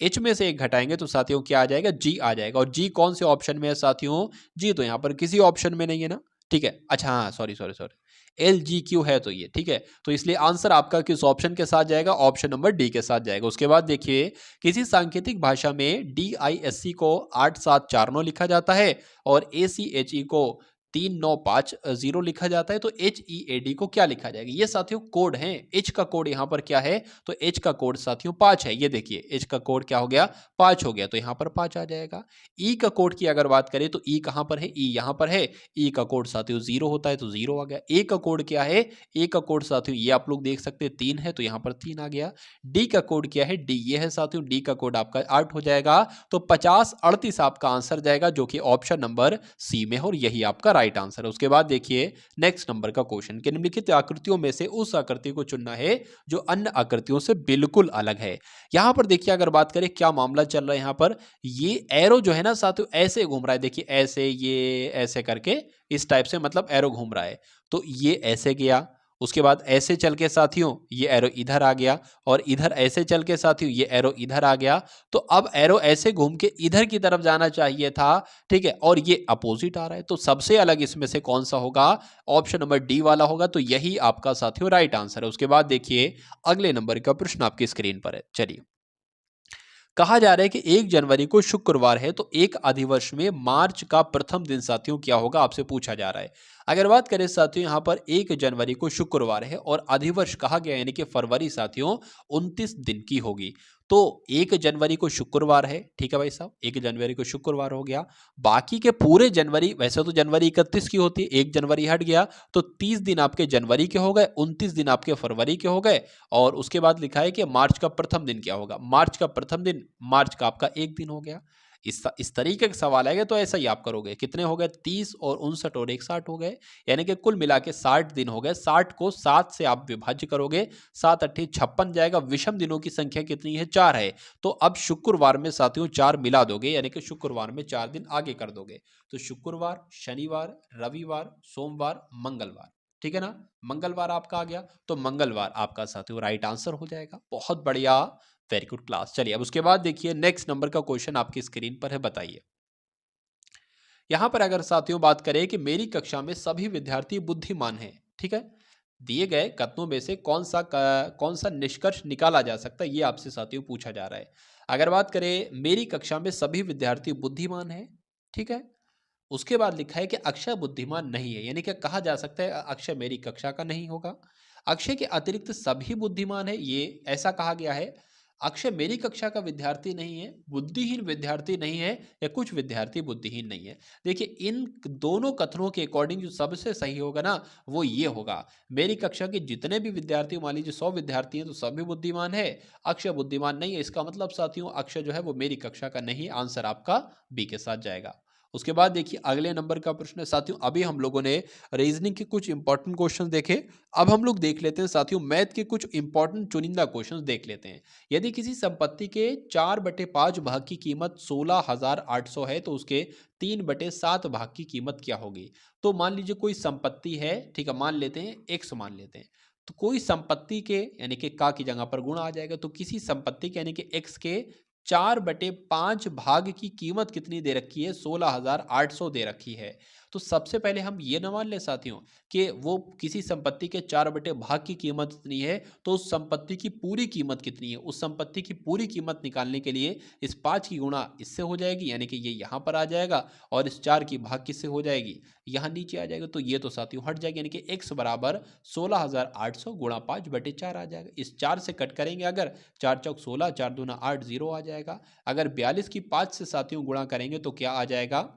एच में से एक घटाएंगे तो साथियों क्या आ जाएगा, जी आ जाएगा। और जी कौन से ऑप्शन में है साथियों, जी तो यहाँ पर किसी ऑप्शन में नहीं है ना। ठीक है, अच्छा हाँ sorry sorry sorry, L G Q है तो ये ठीक है, तो इसलिए आंसर आपका किस ऑप्शन के साथ जाएगा, ऑप्शन नंबर डी के साथ जाएगा। उसके बाद देखिए किसी सांकेतिक भाषा में डी आई एस सी को 8749 लिखा जाता है और ए सी एच ई को 3950 लिखा जाता है, तो एच ई ए डी को क्या लिखा जाएगा, ये साथियों कोड है। एच का कोड यहाँ पर क्या है, तो एच का कोड साथियों 5 है। ये देखिए एच का कोड क्या हो गया, 5 हो गया, तो यहाँ पर 5 आ जाएगा। ई का कोड की अगर बात करें तो ई कहाँ पर है, ई यहाँ पर है, ई का कोड साथियों 0 होता है, तो 0 आ गया। ए का कोड क्या है, ए का कोड साथियों ये आप लोग देख सकते हैं 3 है, तो यहाँ पर 3 आ गया। डी का कोड क्या है, डी ये है साथियों, डी का कोड आपका 8 हो जाएगा, तो 5038 आपका आंसर जाएगा, जो कि ऑप्शन नंबर सी में है, और यही आपका राइट आंसर है। उसके बाद देखिए नेक्स्ट नंबर का क्वेश्चन, कि निम्नलिखित आकृतियों में से उस आकृति को चुनना है जो अन्य आकृतियों से बिल्कुल अलग है। यहां पर देखिए अगर बात करें क्या मामला चल रहा है, यहां पर ये एरो जो है ना साथियों ऐसे घूम रहा है, देखिए ऐसे, ये ऐसे करके इस टाइप से मतलब एरो घूम रहा है, तो ये ऐसे गया, उसके बाद ऐसे चल के साथियों ये एरो इधर आ गया, और इधर ऐसे चल के साथियों ये एरो इधर आ गया। तो अब एरो ऐसे घूम के इधर की तरफ जाना चाहिए था, ठीक है, और ये अपोजिट आ रहा है, तो सबसे अलग इसमें से कौन सा होगा, ऑप्शन नंबर डी वाला होगा, तो यही आपका साथियों राइट आंसर है। उसके बाद देखिए अगले नंबर का प्रश्न आपकी स्क्रीन पर है। चलिए कहा जा रहा है कि 1 जनवरी को शुक्रवार है, तो एक अधिवर्ष में मार्च का प्रथम दिन साथियों क्या होगा, आपसे पूछा जा रहा है। अगर बात करें साथियों, यहाँ पर 1 जनवरी को शुक्रवार है और अधिवर्ष कहा गया यानी कि फरवरी साथियों 29 दिन की होगी। तो 1 जनवरी को शुक्रवार है, ठीक है भाई साहब, 1 जनवरी को शुक्रवार हो गया। बाकी के पूरे जनवरी, वैसे तो जनवरी 31 की होती है, 1 जनवरी हट गया तो 30 दिन आपके जनवरी के हो गए, 29 दिन आपके फरवरी के हो गए। और उसके बाद लिखा है कि मार्च का प्रथम दिन क्या होगा, मार्च का प्रथम दिन, मार्च का आपका 1 दिन हो गया। इस तरीके का सवाल आएगा तो ऐसा ही आप करोगे। कितने हो गए, 30 और 59 और 1 60 हो गए, यानी कि कुल मिला के 60 दिन हो गए। 60 को 7 से आप विभाज्य करोगे, 7 अट्ठी 56 जाएगा। विषम दिनों की संख्या कितनी है, 4 है। तो अब शुक्रवार में साथियों 4 मिला दोगे, यानी कि शुक्रवार में 4 दिन आगे कर दोगे। तो शुक्रवार, शनिवार, रविवार, सोमवार, मंगलवार, ठीक है ना। मंगलवार आपका आ गया, तो मंगलवार आपका साथियों राइट आंसर हो जाएगा। बहुत बढ़िया, वेरी गुड क्लास। चलिए अब उसके बाद देखिए नेक्स्ट नंबर का क्वेश्चन आपकी स्क्रीन पर है, बताइए। यहां पर अगर साथियों बात करें कि मेरी कक्षा में सभी विद्यार्थी बुद्धिमान हैं, ठीक है, दिए गए कथनों में से कौन सा निष्कर्ष निकाला जा सकता है, ये आपसे साथियों पूछा जा रहा है। अगर बात करें मेरी कक्षा में सभी विद्यार्थी बुद्धिमान हैं, ठीक है, उसके बाद लिखा है कि अक्षय बुद्धिमान नहीं है, यानी कि कहा जा सकता है अक्षय मेरी कक्षा का नहीं होगा। अक्षय के अतिरिक्त सभी बुद्धिमान है, ये ऐसा कहा गया है। अक्षय मेरी कक्षा का विद्यार्थी नहीं है, बुद्धिहीन विद्यार्थी नहीं है, या कुछ विद्यार्थी बुद्धिहीन नहीं है। देखिए इन दोनों कथनों के अकॉर्डिंग जो सबसे सही होगा ना, वो ये होगा, मेरी कक्षा के जितने भी विद्यार्थी, मान लीजिए 100 विद्यार्थी हैं तो सभी बुद्धिमान है, अक्षय बुद्धिमान नहीं है। इसका मतलब साथियों अक्षय जो है वो मेरी कक्षा का नहीं, आंसर आपका बी के साथ जाएगा। उसके बाद देखिए अगले नंबर का प्रश्न है साथियों, अभी हम लोगों ने रीजनिंग के कुछ इंपॉर्टेंट क्वेश्चन देखे, अब हम लोग देख लेते हैं साथियों मैथ के कुछ इंपॉर्टेंट चुनिंदा क्वेश्चन देख लेते हैं। यदि किसी संपत्ति के 4/5 भाग की कीमत 16,800 है, तो उसके 3/7 भाग की कीमत क्या होगी। तो मान लीजिए कोई संपत्ति है, ठीक है, मान लेते हैं एक्स मान लेते हैं। तो कोई संपत्ति के यानी कि का की जगह पर गुणा आ जाएगा, तो किसी संपत्ति के यानी कि एक्स के 4/5 भाग की कीमत कितनी दे रखी है, 16,800 दे रखी है। तो सबसे पहले हम ये न मान ले साथियों कि वो किसी संपत्ति के 4/भाग की कीमत इतनी है, तो उस संपत्ति की पूरी कीमत कितनी है। उस संपत्ति की पूरी कीमत निकालने के लिए इस 5 की गुणा इससे हो जाएगी, यानी कि ये यहाँ पर आ जाएगा, और इस 4 की भाग किससे हो जाएगी, यहाँ नीचे आ जाएगा। तो ये तो साथियों हट जाएगी, यानी कि x बराबर 16,800 गुणा 5/4 आ जाएगा। इस 4 से कट करेंगे अगर, 4 चौक 16, 4 दूना 8, 0 आ जाएगा। अगर 42 की 5 से साथियों गुणा करेंगे तो क्या आ जाएगा,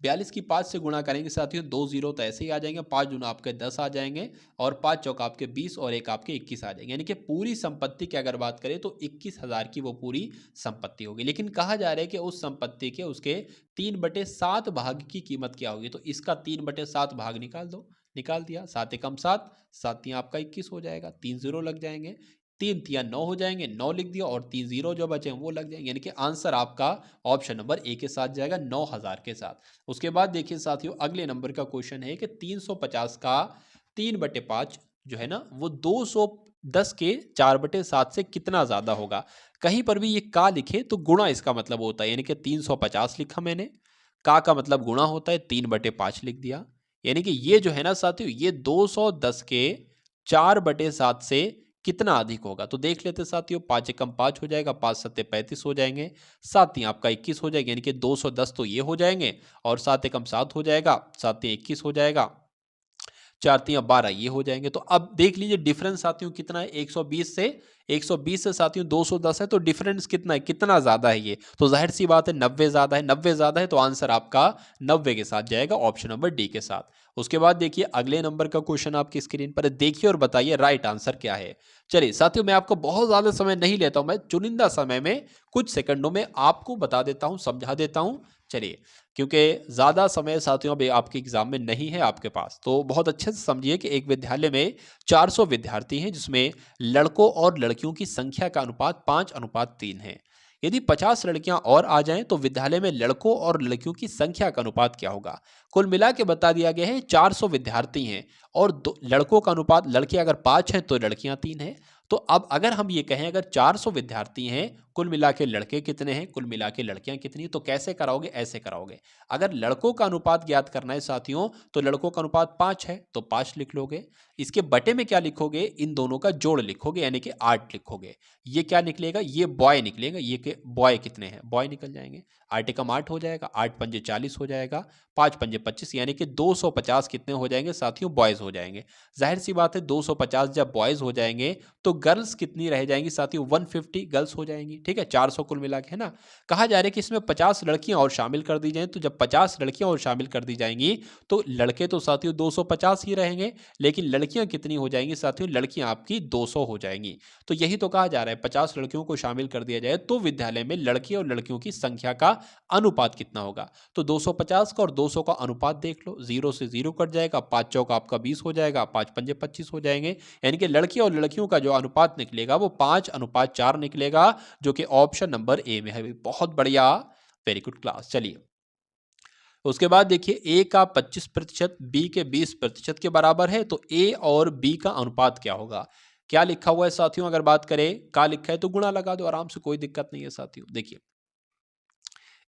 42 की 5 से गुणा करेंगे साथियों, 2 जीरो तो ऐसे ही आ जाएंगे, 5 दूना आपके 10 आ जाएंगे, और 5 चौक आपके 20 और 1 आपके 21 आ जाएंगे। यानी कि पूरी संपत्ति की अगर बात करें तो 21,000 की वो पूरी संपत्ति होगी। लेकिन कहा जा रहा है कि उस संपत्ति के उसके 3/7 भाग की कीमत क्या होगी। तो इसका 3/7 भाग निकाल दो, निकाल दिया, 7 एकम 7, 7 तियां आपका 21 हो जाएगा, 3 जीरो लग जाएंगे, 3 तियां 9 हो जाएंगे, 9 लिख दिया, और 3 जीरो जो बचे हैं वो लग जाएंगे। यानी कि आंसर आपका ऑप्शन नंबर ए के साथ जाएगा, 9,000 के साथ। उसके बाद देखिए साथियों अगले नंबर का क्वेश्चन है कि 350 का 3/5 जो है ना, वो 210 के 4/7 से कितना ज्यादा होगा। कहीं पर भी ये का लिखे तो गुणा इसका मतलब होता है, यानी कि 350 लिखा मैंने, का मतलब गुणा होता है, 3/5 लिख दिया। यानी कि ये जो है ना साथियों, ये 210 के 4/7 से कितना अधिक होगा। तो देख लेते साथियों, 5 एकम 5 हो जाएगा, 5 सत्ते 35 हो जाएंगे, 7 ही आपका 21 हो जाएगा, यानी कि 210 तो ये हो जाएंगे, और 7 एकम 7 हो जाएगा, 7 21 हो जाएगा, 4 तियां 12 ये हो जाएंगे। तो अब देख लीजिए डिफरेंस साथियों कितना है, 120 से साथियों 210 है, तो डिफरेंस कितना है, कितना ज्यादा है ये। तो जाहिर सी बात है 90 ज्यादा है, 90 ज्यादा है तो आंसर आपका 90 के साथ जाएगा, ऑप्शन नंबर डी के साथ। उसके बाद देखिए अगले नंबर का क्वेश्चन आपकी स्क्रीन पर देखिए और बताइए राइट आंसर क्या है। चलिए साथियों मैं आपको बहुत ज्यादा समय नहीं लेता हूं, मैं चुनिंदा समय में कुछ सेकंडों में आपको बता देता हूं, समझा देता हूं। चलिए क्योंकि ज़्यादा समय साथियों अभी आपके एग्जाम में नहीं है आपके पास, तो बहुत अच्छे से समझिए कि एक विद्यालय में 400 विद्यार्थी हैं, जिसमें लड़कों और लड़कियों की संख्या का अनुपात 5:3 है। यदि 50 लड़कियां और आ जाएं तो विद्यालय में लड़कों और लड़कियों की संख्या का अनुपात क्या होगा। कुल मिला के बता दिया गया है 400 विद्यार्थी हैं, और लड़कों का अनुपात, लड़के अगर 5 हैं तो लड़कियां 3 हैं। तो अब अगर हम ये कहें अगर 400 विद्यार्थी हैं, कुल मिला के लड़के कितने हैं, कुल मिला के लड़कियां कितनी, तो कैसे कराओगे, ऐसे कराओगे। अगर लड़कों का अनुपात ज्ञात करना है साथियों, तो लड़कों का अनुपात 5 है तो 5 लिख लोगे। इसके बटे में क्या लिखोगे, इन दोनों का जोड़ लिखोगे यानी कि 8 लिखोगे। ये क्या निकलेगा, ये बॉय निकलेगा, ये के बॉय कितने हैं, बॉय निकल जाएंगे। 8 एकम 8 हो जाएगा, 8 पंजे 40 हो जाएगा, 5 पंजे 25 यानी कि 250 कितने हो जाएंगे साथियों, बॉयज हो जाएंगे। जाहिर सी बात है 250 जब बॉयज हो जाएंगे तो गर्ल्स कितनी रह जाएंगी साथियों, 150 गर्ल्स हो जाएंगी। ठीक है, 400 कुल मिला के, है ना। कहा जा रहा है कि इसमें 50 लड़कियां और शामिल कर दी जाएं, तो जब 50 लड़कियां और शामिल कर दी जाएंगी तो लड़के तो साथियों 250 ही रहेंगे, लेकिन लड़कियां कितनी हो जाएंगी साथियों, लड़कियां आपकी 200 हो जाएंगी। तो यही तो कहा जा रहा है 50 लड़कियों को शामिल कर दिया जाए तो विद्यालय में लड़के और लड़कियों की संख्या का अनुपात कितना होगा। तो 250 का और 200 का अनुपात देख लो, 0 से 0 कट जाएगा, 5 चौका आपका 20 हो जाएगा, 5 पंजे 25 हो जाएंगे, यानी कि लड़के और लड़कियों का जो अनुपात निकलेगा वो 5:4 निकलेगा, जो कि ऑप्शन नंबर ए में है। बहुत बढ़िया, वेरी गुड क्लास। चलिए उसके बाद देखिए, ए का 25% बी के 20% के बराबर है, तो ए और बी का अनुपात क्या होगा। क्या लिखा हुआ है साथियों, अगर बात करें का लिखा है तो गुणा लगा दो आराम से, कोई दिक्कत नहीं है साथियों। देखिए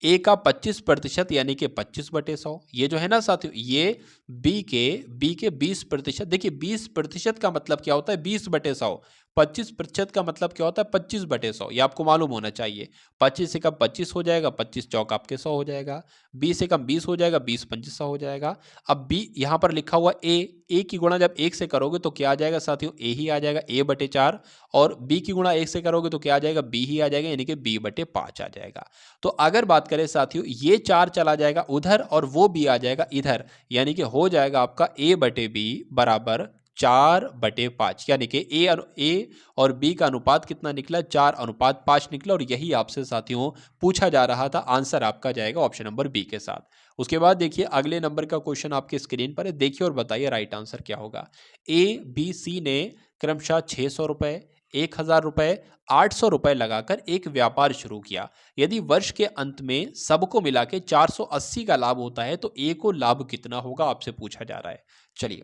ए का 25% यानी कि 25/100, ये जो है ना साथियों, ये बी के 20%। देखिए 20% का मतलब क्या होता है, 20/100। 25% का मतलब क्या होता है, 25/100। ये आपको मालूम होना चाहिए। 25 से कम 25 हो जाएगा, 25 चौक आपके 100 हो जाएगा, 20 से कम 20 हो जाएगा, 20 पंचे 100 हो जाएगा। अब बी यहां पर लिखा हुआ ए की गुणा जब 1 से करोगे तो क्या आ जाएगा साथियों, ए ही आ जाएगा, A/4। और बी की गुणा 1 से करोगे तो क्या आ जाएगा, बी ही आ जाएगा, यानी कि B/5 आ जाएगा। तो अगर बात करें साथियों, ये 4 चला जाएगा उधर और वो बी आ जाएगा इधर, यानी कि हो जाएगा आपका A/B बराबर 4/5, यानी कि ए और बी का अनुपात कितना निकला, 4:5 निकला। और यही आपसे साथियों पूछा जा रहा था। आंसर आपका जाएगा ऑप्शन नंबर बी के साथ। उसके बाद देखिए अगले नंबर का क्वेश्चन आपके स्क्रीन पर है, देखिए और बताइए राइट आंसर क्या होगा। ए बी सी ने क्रमशः 600 रुपए, 1000 रुपए, 800 रुपए लगाकर एक व्यापार शुरू किया। यदि वर्ष के अंत में सबको मिला के 480 का लाभ होता है तो ए को लाभ कितना होगा, आपसे पूछा जा रहा है। चलिए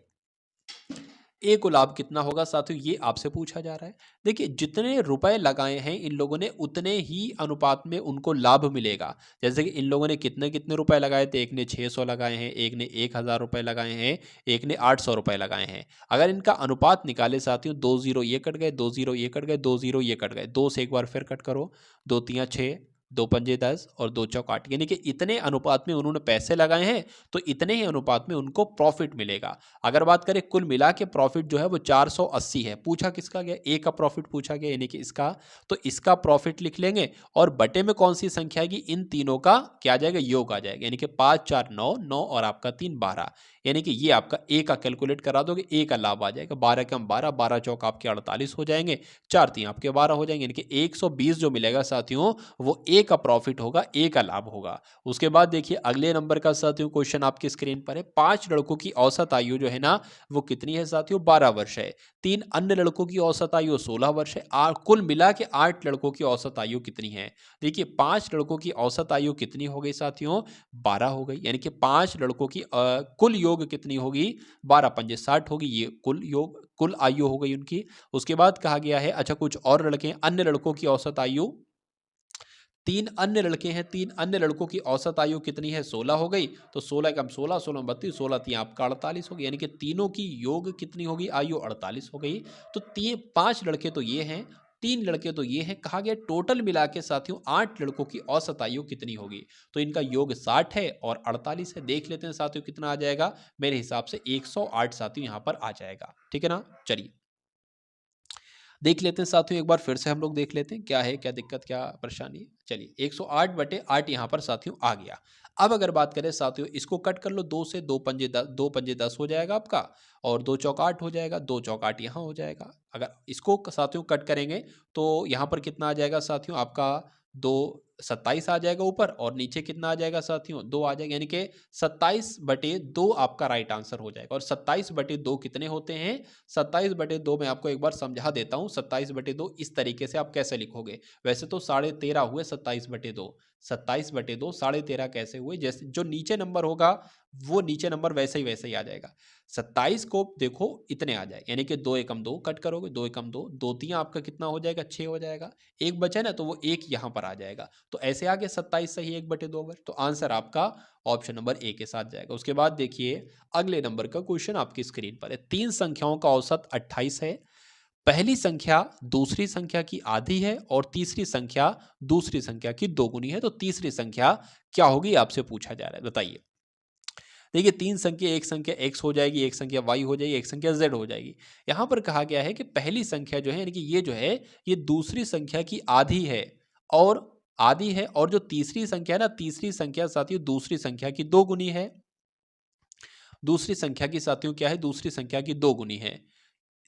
ए को लाभ कितना होगा साथियों, ये आपसे पूछा जा रहा है। देखिए जितने रुपए लगाए हैं इन लोगों ने, उतने ही अनुपात में उनको लाभ मिलेगा। जैसे कि इन लोगों ने कितने कितने रुपए लगाए थे, एक ने 600 लगाए हैं, एक ने 1000 रुपए लगाए हैं, एक ने 800 रुपए लगाए हैं। अगर इनका अनुपात निकाले साथियों, 2 जीरो ये कट गए, 2 जीरो ये कट गए, 2 जीरो ये कट गए, 2 से एक बार फिर कट करो, 2 तियां 6, 2 पंजे 10 और 2 चौक 8, यानी कि इतने अनुपात में उन्होंने पैसे लगाए हैं तो इतने ही अनुपात में उनको प्रॉफिट मिलेगा। अगर बात करें कुल मिला के प्रॉफिट जो है वो 480 है। पूछा किसका गया, ए का प्रॉफिट पूछा गया, यानी कि इसका, तो इसका प्रॉफिट लिख लेंगे और बटे में कौन सी संख्या आएगी, इन तीनों का क्या आ जाएगा, योग आ जाएगा, यानी कि 5 4 9 9 और आपका 3 12, यानी कि ये आपका ए का कैलकुलेट करा दोगे, ए का लाभ आ जाएगा। 12 कम 12, 12 चौक आपके 48 हो जाएंगे, 4 3 आपके 12 हो जाएंगे, यानी कि 120 जो मिलेगा साथियों वो ए का प्रॉफिट होगा, ए का लाभ होगा। उसके बाद देखिए अगले नंबर का साथियों क्वेश्चन आपकी स्क्रीन पर है। 5 लड़कों की औसत आयु जो है ना वो कितनी है साथियों, 12 वर्ष है। 3 अन्य लड़कों की औसत आयु 16 वर्ष है। कुल मिला के 8 लड़कों की औसत आयु कितनी है। देखिए 5 लड़कों की औसत आयु कितनी हो गई साथियों, 12 हो गई, यानी कि 5 लड़कों की कुल योग कितनी होगी, 12 पंजे 60 होगी, ये कुल योग कुल आयु हो गई उनकी। उसके बाद कहा गया है, अच्छा कुछ और लड़के, अन्य लड़कों की औसत आयु, 3 अन्य लड़के हैं, 3 अन्य लड़कों की औसत आयु कितनी है, 16 हो गई। तो 16 कम 16, 16 32, 16 3 आपका 48 हो गई, यानी कि तीनों की योग कितनी होगी, आयु 48 हो गई। तो 5 लड़के तो ये हैं, 3 लड़के तो ये हैं। कहा गया टोटल मिला के साथियों 8 लड़कों की औसत आयु कितनी होगी, तो इनका योग 60 है और 48 है। देख लेते हैं साथियों कितना आ जाएगा, मेरे हिसाब से 108 साथियों यहाँ पर आ जाएगा। ठीक है ना। चलिए देख लेते हैं साथियों, एक बार फिर से हम लोग देख लेते हैं क्या है, क्या दिक्कत, क्या परेशानी है। चलिए 108/8 यहाँ पर साथियों आ गया। अब अगर बात करें साथियों, इसको कट कर लो, 2 से 2 पंजे 10, 2 पंजे 10 हो जाएगा आपका, और 2 चौक 8 हो जाएगा, 2 चौक 8 यहाँ हो जाएगा। अगर इसको साथियों कट करेंगे तो यहाँ पर कितना आ जाएगा साथियों आपका, 2 27 आ जाएगा ऊपर, और नीचे कितना आ जाएगा साथियों, 2 आ जाएगा, यानी कि 27/2 आपका राइट आंसर हो जाएगा। और 27/2 कितने होते हैं, 27/2 मैं आपको एक बार समझा देता हूँ। 27/2 इस तरीके से आप कैसे लिखोगे, वैसे तो 13.5 हुए 27/2, 27/2 13.5 कैसे हुए, जैसे जो नीचे नंबर होगा वो नीचे नंबर वैसे ही आ जाएगा। 27 को देखो इतने आ जाए, यानी कि 2 एकम 2 कट करोगे, 2 एकम 2, 2 3 आपका कितना हो जाएगा, 6 हो जाएगा। एक बचा ना, तो वो एक यहाँ पर आ जाएगा। तो ऐसे आगे 27 सही 1/2 पर, तो आंसर आपका ऑप्शन नंबर ए के साथ जाएगा। उसके बाद देखिए अगले नंबर का क्वेश्चन आपकी स्क्रीन पर है। 3 संख्याओं का औसत 28 है। पहली संख्या दूसरी संख्या की आधी है और तीसरी संख्या दूसरी संख्या की दोगुनी है, तो तीसरी संख्या क्या होगी आपसे पूछा जा रहा है, बताइए। देखिए 3 संख्या, एक संख्या x हो जाएगी, एक संख्या y हो जाएगी, एक संख्या z हो जाएगी। यहाँ पर कहा गया है कि पहली संख्या जो है, यानी कि ये जो है ये दूसरी संख्या की आधी है, और आधी है, और जो तीसरी संख्या है ना, तीसरी संख्या साथियों दूसरी संख्या की दोगुनी है। दूसरी संख्या की साथियों क्या है, दूसरी संख्या की दोगुनी है।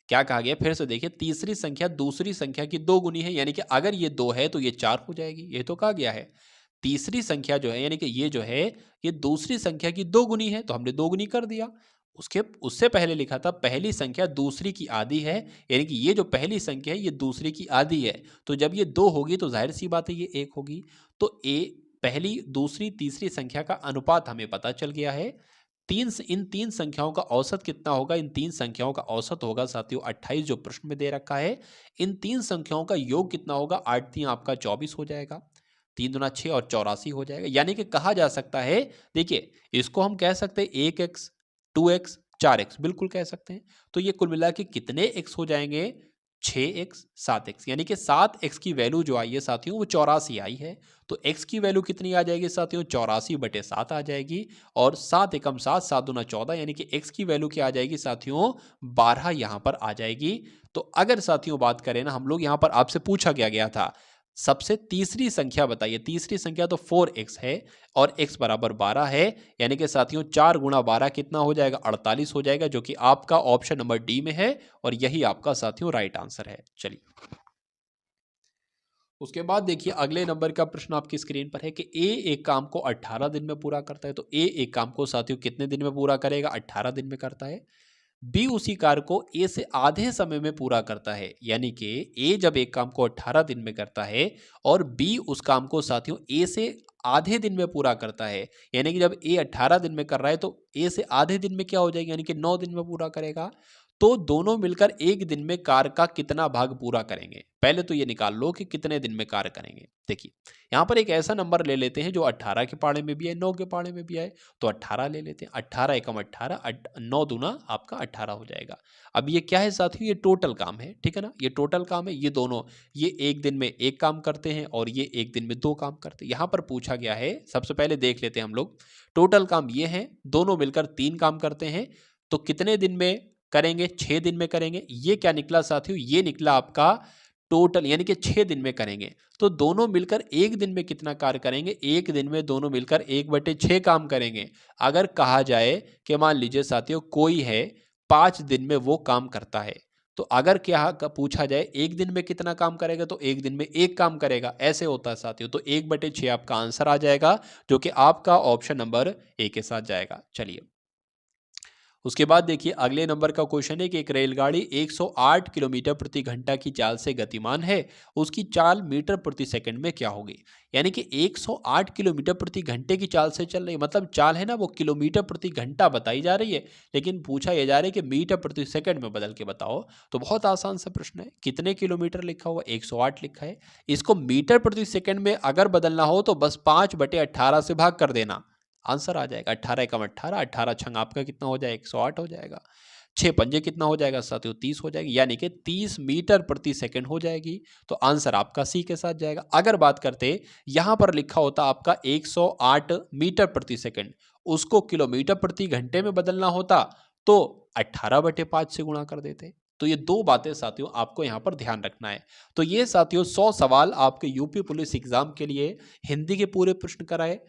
क्या कहा गया फिर से देखिए, तीसरी संख्या दूसरी संख्या की दोगुनी है, यानी कि अगर ये 2 है तो ये 4 हो जाएगी, ये तो कहा गया है। तीसरी संख्या जो है, यानी कि ये जो है ये दूसरी संख्या की दोगुनी है, तो हमने दोगुनी कर दिया। उसके उससे पहले लिखा था पहली संख्या दूसरी की आधी है, यानी कि ये जो पहली संख्या है ये दूसरी की आधी है, तो जब ये 2 होगी तो जाहिर सी बात है ये 1 होगी। तो पहली दूसरी तीसरी संख्या का अनुपात हमें पता चल गया है। इन तीन संख्याओं का औसत कितना होगा, इन तीन संख्याओं का औसत होगा साथियों 28, जो प्रश्न में दे रखा है। इन तीन संख्याओं का योग कितना होगा, 8 3 आपका 24 हो जाएगा, 3 दूना 6 और 84 हो जाएगा। यानी कि कहा जा सकता है, देखिए इसको हम कह सकते हैं 1x 2x 4x, बिल्कुल कह सकते हैं। तो ये कुल मिला के कितने x हो जाएंगे, 6x 7x, यानी कि 7x की वैल्यू जो आई है साथियों वो 84 आई है। तो x की वैल्यू कितनी आ जाएगी साथियों, 84/7 आ जाएगी। और 7 एकम 7, 7 दूना 14, यानी कि x की वैल्यू क्या आ जाएगी साथियों, 12 यहाँ पर आ जाएगी। तो अगर साथियों बात करें ना, हम लोग यहाँ पर आपसे पूछा गया था सबसे तीसरी संख्या बताइए। तीसरी संख्या तो 4x है और x बराबर 12 है, यानी कि साथियों 4 गुणा 12 कितना हो जाएगा, 48 हो जाएगा, जो कि आपका ऑप्शन नंबर डी में है, और यही आपका साथियों राइट आंसर है। चलिए उसके बाद देखिए अगले नंबर का प्रश्न आपकी स्क्रीन पर है कि ए एक काम को 18 दिन में पूरा करता है। तो ए एक काम को साथियों कितने दिन में पूरा करेगा, 18 दिन में करता है। बी उसी कार्य को ए से आधे समय में पूरा करता है, यानी कि ए जब एक काम को 18 दिन में करता है और बी उस काम को साथियों ए से आधे दिन में पूरा करता है, यानी कि जब ए 18 दिन में कर रहा है तो ए से आधे दिन में क्या हो जाएगा, यानी कि 9 दिन में पूरा करेगा। तो दोनों मिलकर एक दिन में कार्य का कितना भाग पूरा करेंगे, पहले तो ये निकाल लो कि कितने दिन में कार्य करेंगे। देखिए यहाँ पर एक ऐसा नंबर ले लेते हैं जो 18 के पाड़े में भी है, 9 के पाड़े में भी है, तो 18 ले लेते हैं। 18 एकम 18, 9 दूना आपका 18 हो जाएगा। अब ये क्या है साथियों, ये टोटल काम है, ठीक है ना, ये टोटल काम है। ये दोनों ये एक दिन में एक काम करते हैं और ये एक दिन में 2 काम करते हैं। यहाँ पर पूछा गया है, सबसे पहले देख लेते हैं हम लोग, टोटल काम ये है, दोनों मिलकर 3 काम करते हैं, तो कितने दिन में करेंगे, 6 दिन में करेंगे। ये क्या निकला साथियों, ये निकला आपका टोटल, यानी कि 6 दिन में करेंगे। तो दोनों मिलकर एक दिन में कितना कार्य करेंगे, एक दिन में दोनों मिलकर 1/6 काम करेंगे। अगर कहा जाए कि मान लीजिए साथियों कोई है 5 दिन में वो काम करता है, तो अगर क्या पूछा जाए एक दिन में कितना काम करेगा, तो एक दिन में एक काम करेगा, ऐसे होता है साथियों। तो 1/6 आपका आंसर आ जाएगा, जो कि आपका ऑप्शन नंबर ए के साथ जाएगा। चलिए उसके बाद देखिए अगले नंबर का क्वेश्चन है कि एक रेलगाड़ी 108 किलोमीटर प्रति घंटा की चाल से गतिमान है, उसकी चाल मीटर प्रति सेकंड में क्या होगी। यानी कि 108 किलोमीटर प्रति घंटे की चाल से चल रही है, मतलब चाल है ना वो किलोमीटर प्रति घंटा बताई जा रही है, लेकिन पूछा यह जा रहा है कि मीटर प्रति सेकंड में बदल के बताओ। तो बहुत आसान सा प्रश्न है, कितने किलोमीटर लिखा हुआ, 108 लिखा है, इसको मीटर प्रति सेकंड में अगर बदलना हो तो बस 5/18 से भाग कर देना, आंसर आ जाएगा। 18 एकम 18, 18 छंग आपका कितना हो जाएगा, 108 हो जाएगा। 6 पंजे कितना हो जाएगा साथियों, 30 हो जाएगी, यानी कि 30 मीटर प्रति सेकंड हो जाएगी। तो आंसर आपका सी के साथ जाएगा। अगर बात करते यहां पर लिखा होता आपका 108 मीटर प्रति सेकंड, उसको किलोमीटर प्रति घंटे में बदलना होता तो 18/5 से गुणा कर देते। तो ये दो बातें साथियों आपको यहां पर ध्यान रखना है। तो ये साथियों 100 सवाल आपके यूपी पुलिस एग्जाम के लिए हिंदी के पूरे प्रश्न कराए,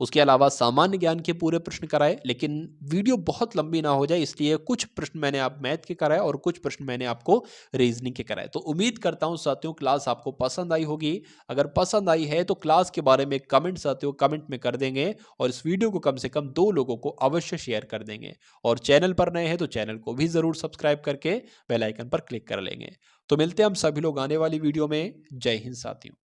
उसके अलावा सामान्य ज्ञान के पूरे प्रश्न कराए, लेकिन वीडियो बहुत लंबी ना हो जाए इसलिए कुछ प्रश्न मैंने आप मैथ के कराए और कुछ प्रश्न मैंने आपको रीजनिंग के कराए। तो उम्मीद करता हूं साथियों क्लास आपको पसंद आई होगी। अगर पसंद आई है तो क्लास के बारे में कमेंट साथियों कमेंट में कर देंगे और इस वीडियो को कम से कम 2 लोगों को अवश्य शेयर कर देंगे। और चैनल पर नए हैं तो चैनल को भी ज़रूर सब्सक्राइब करके बेल आइकन पर क्लिक कर लेंगे। तो मिलते हैं हम सभी लोग आने वाली वीडियो में। जय हिंद साथियों।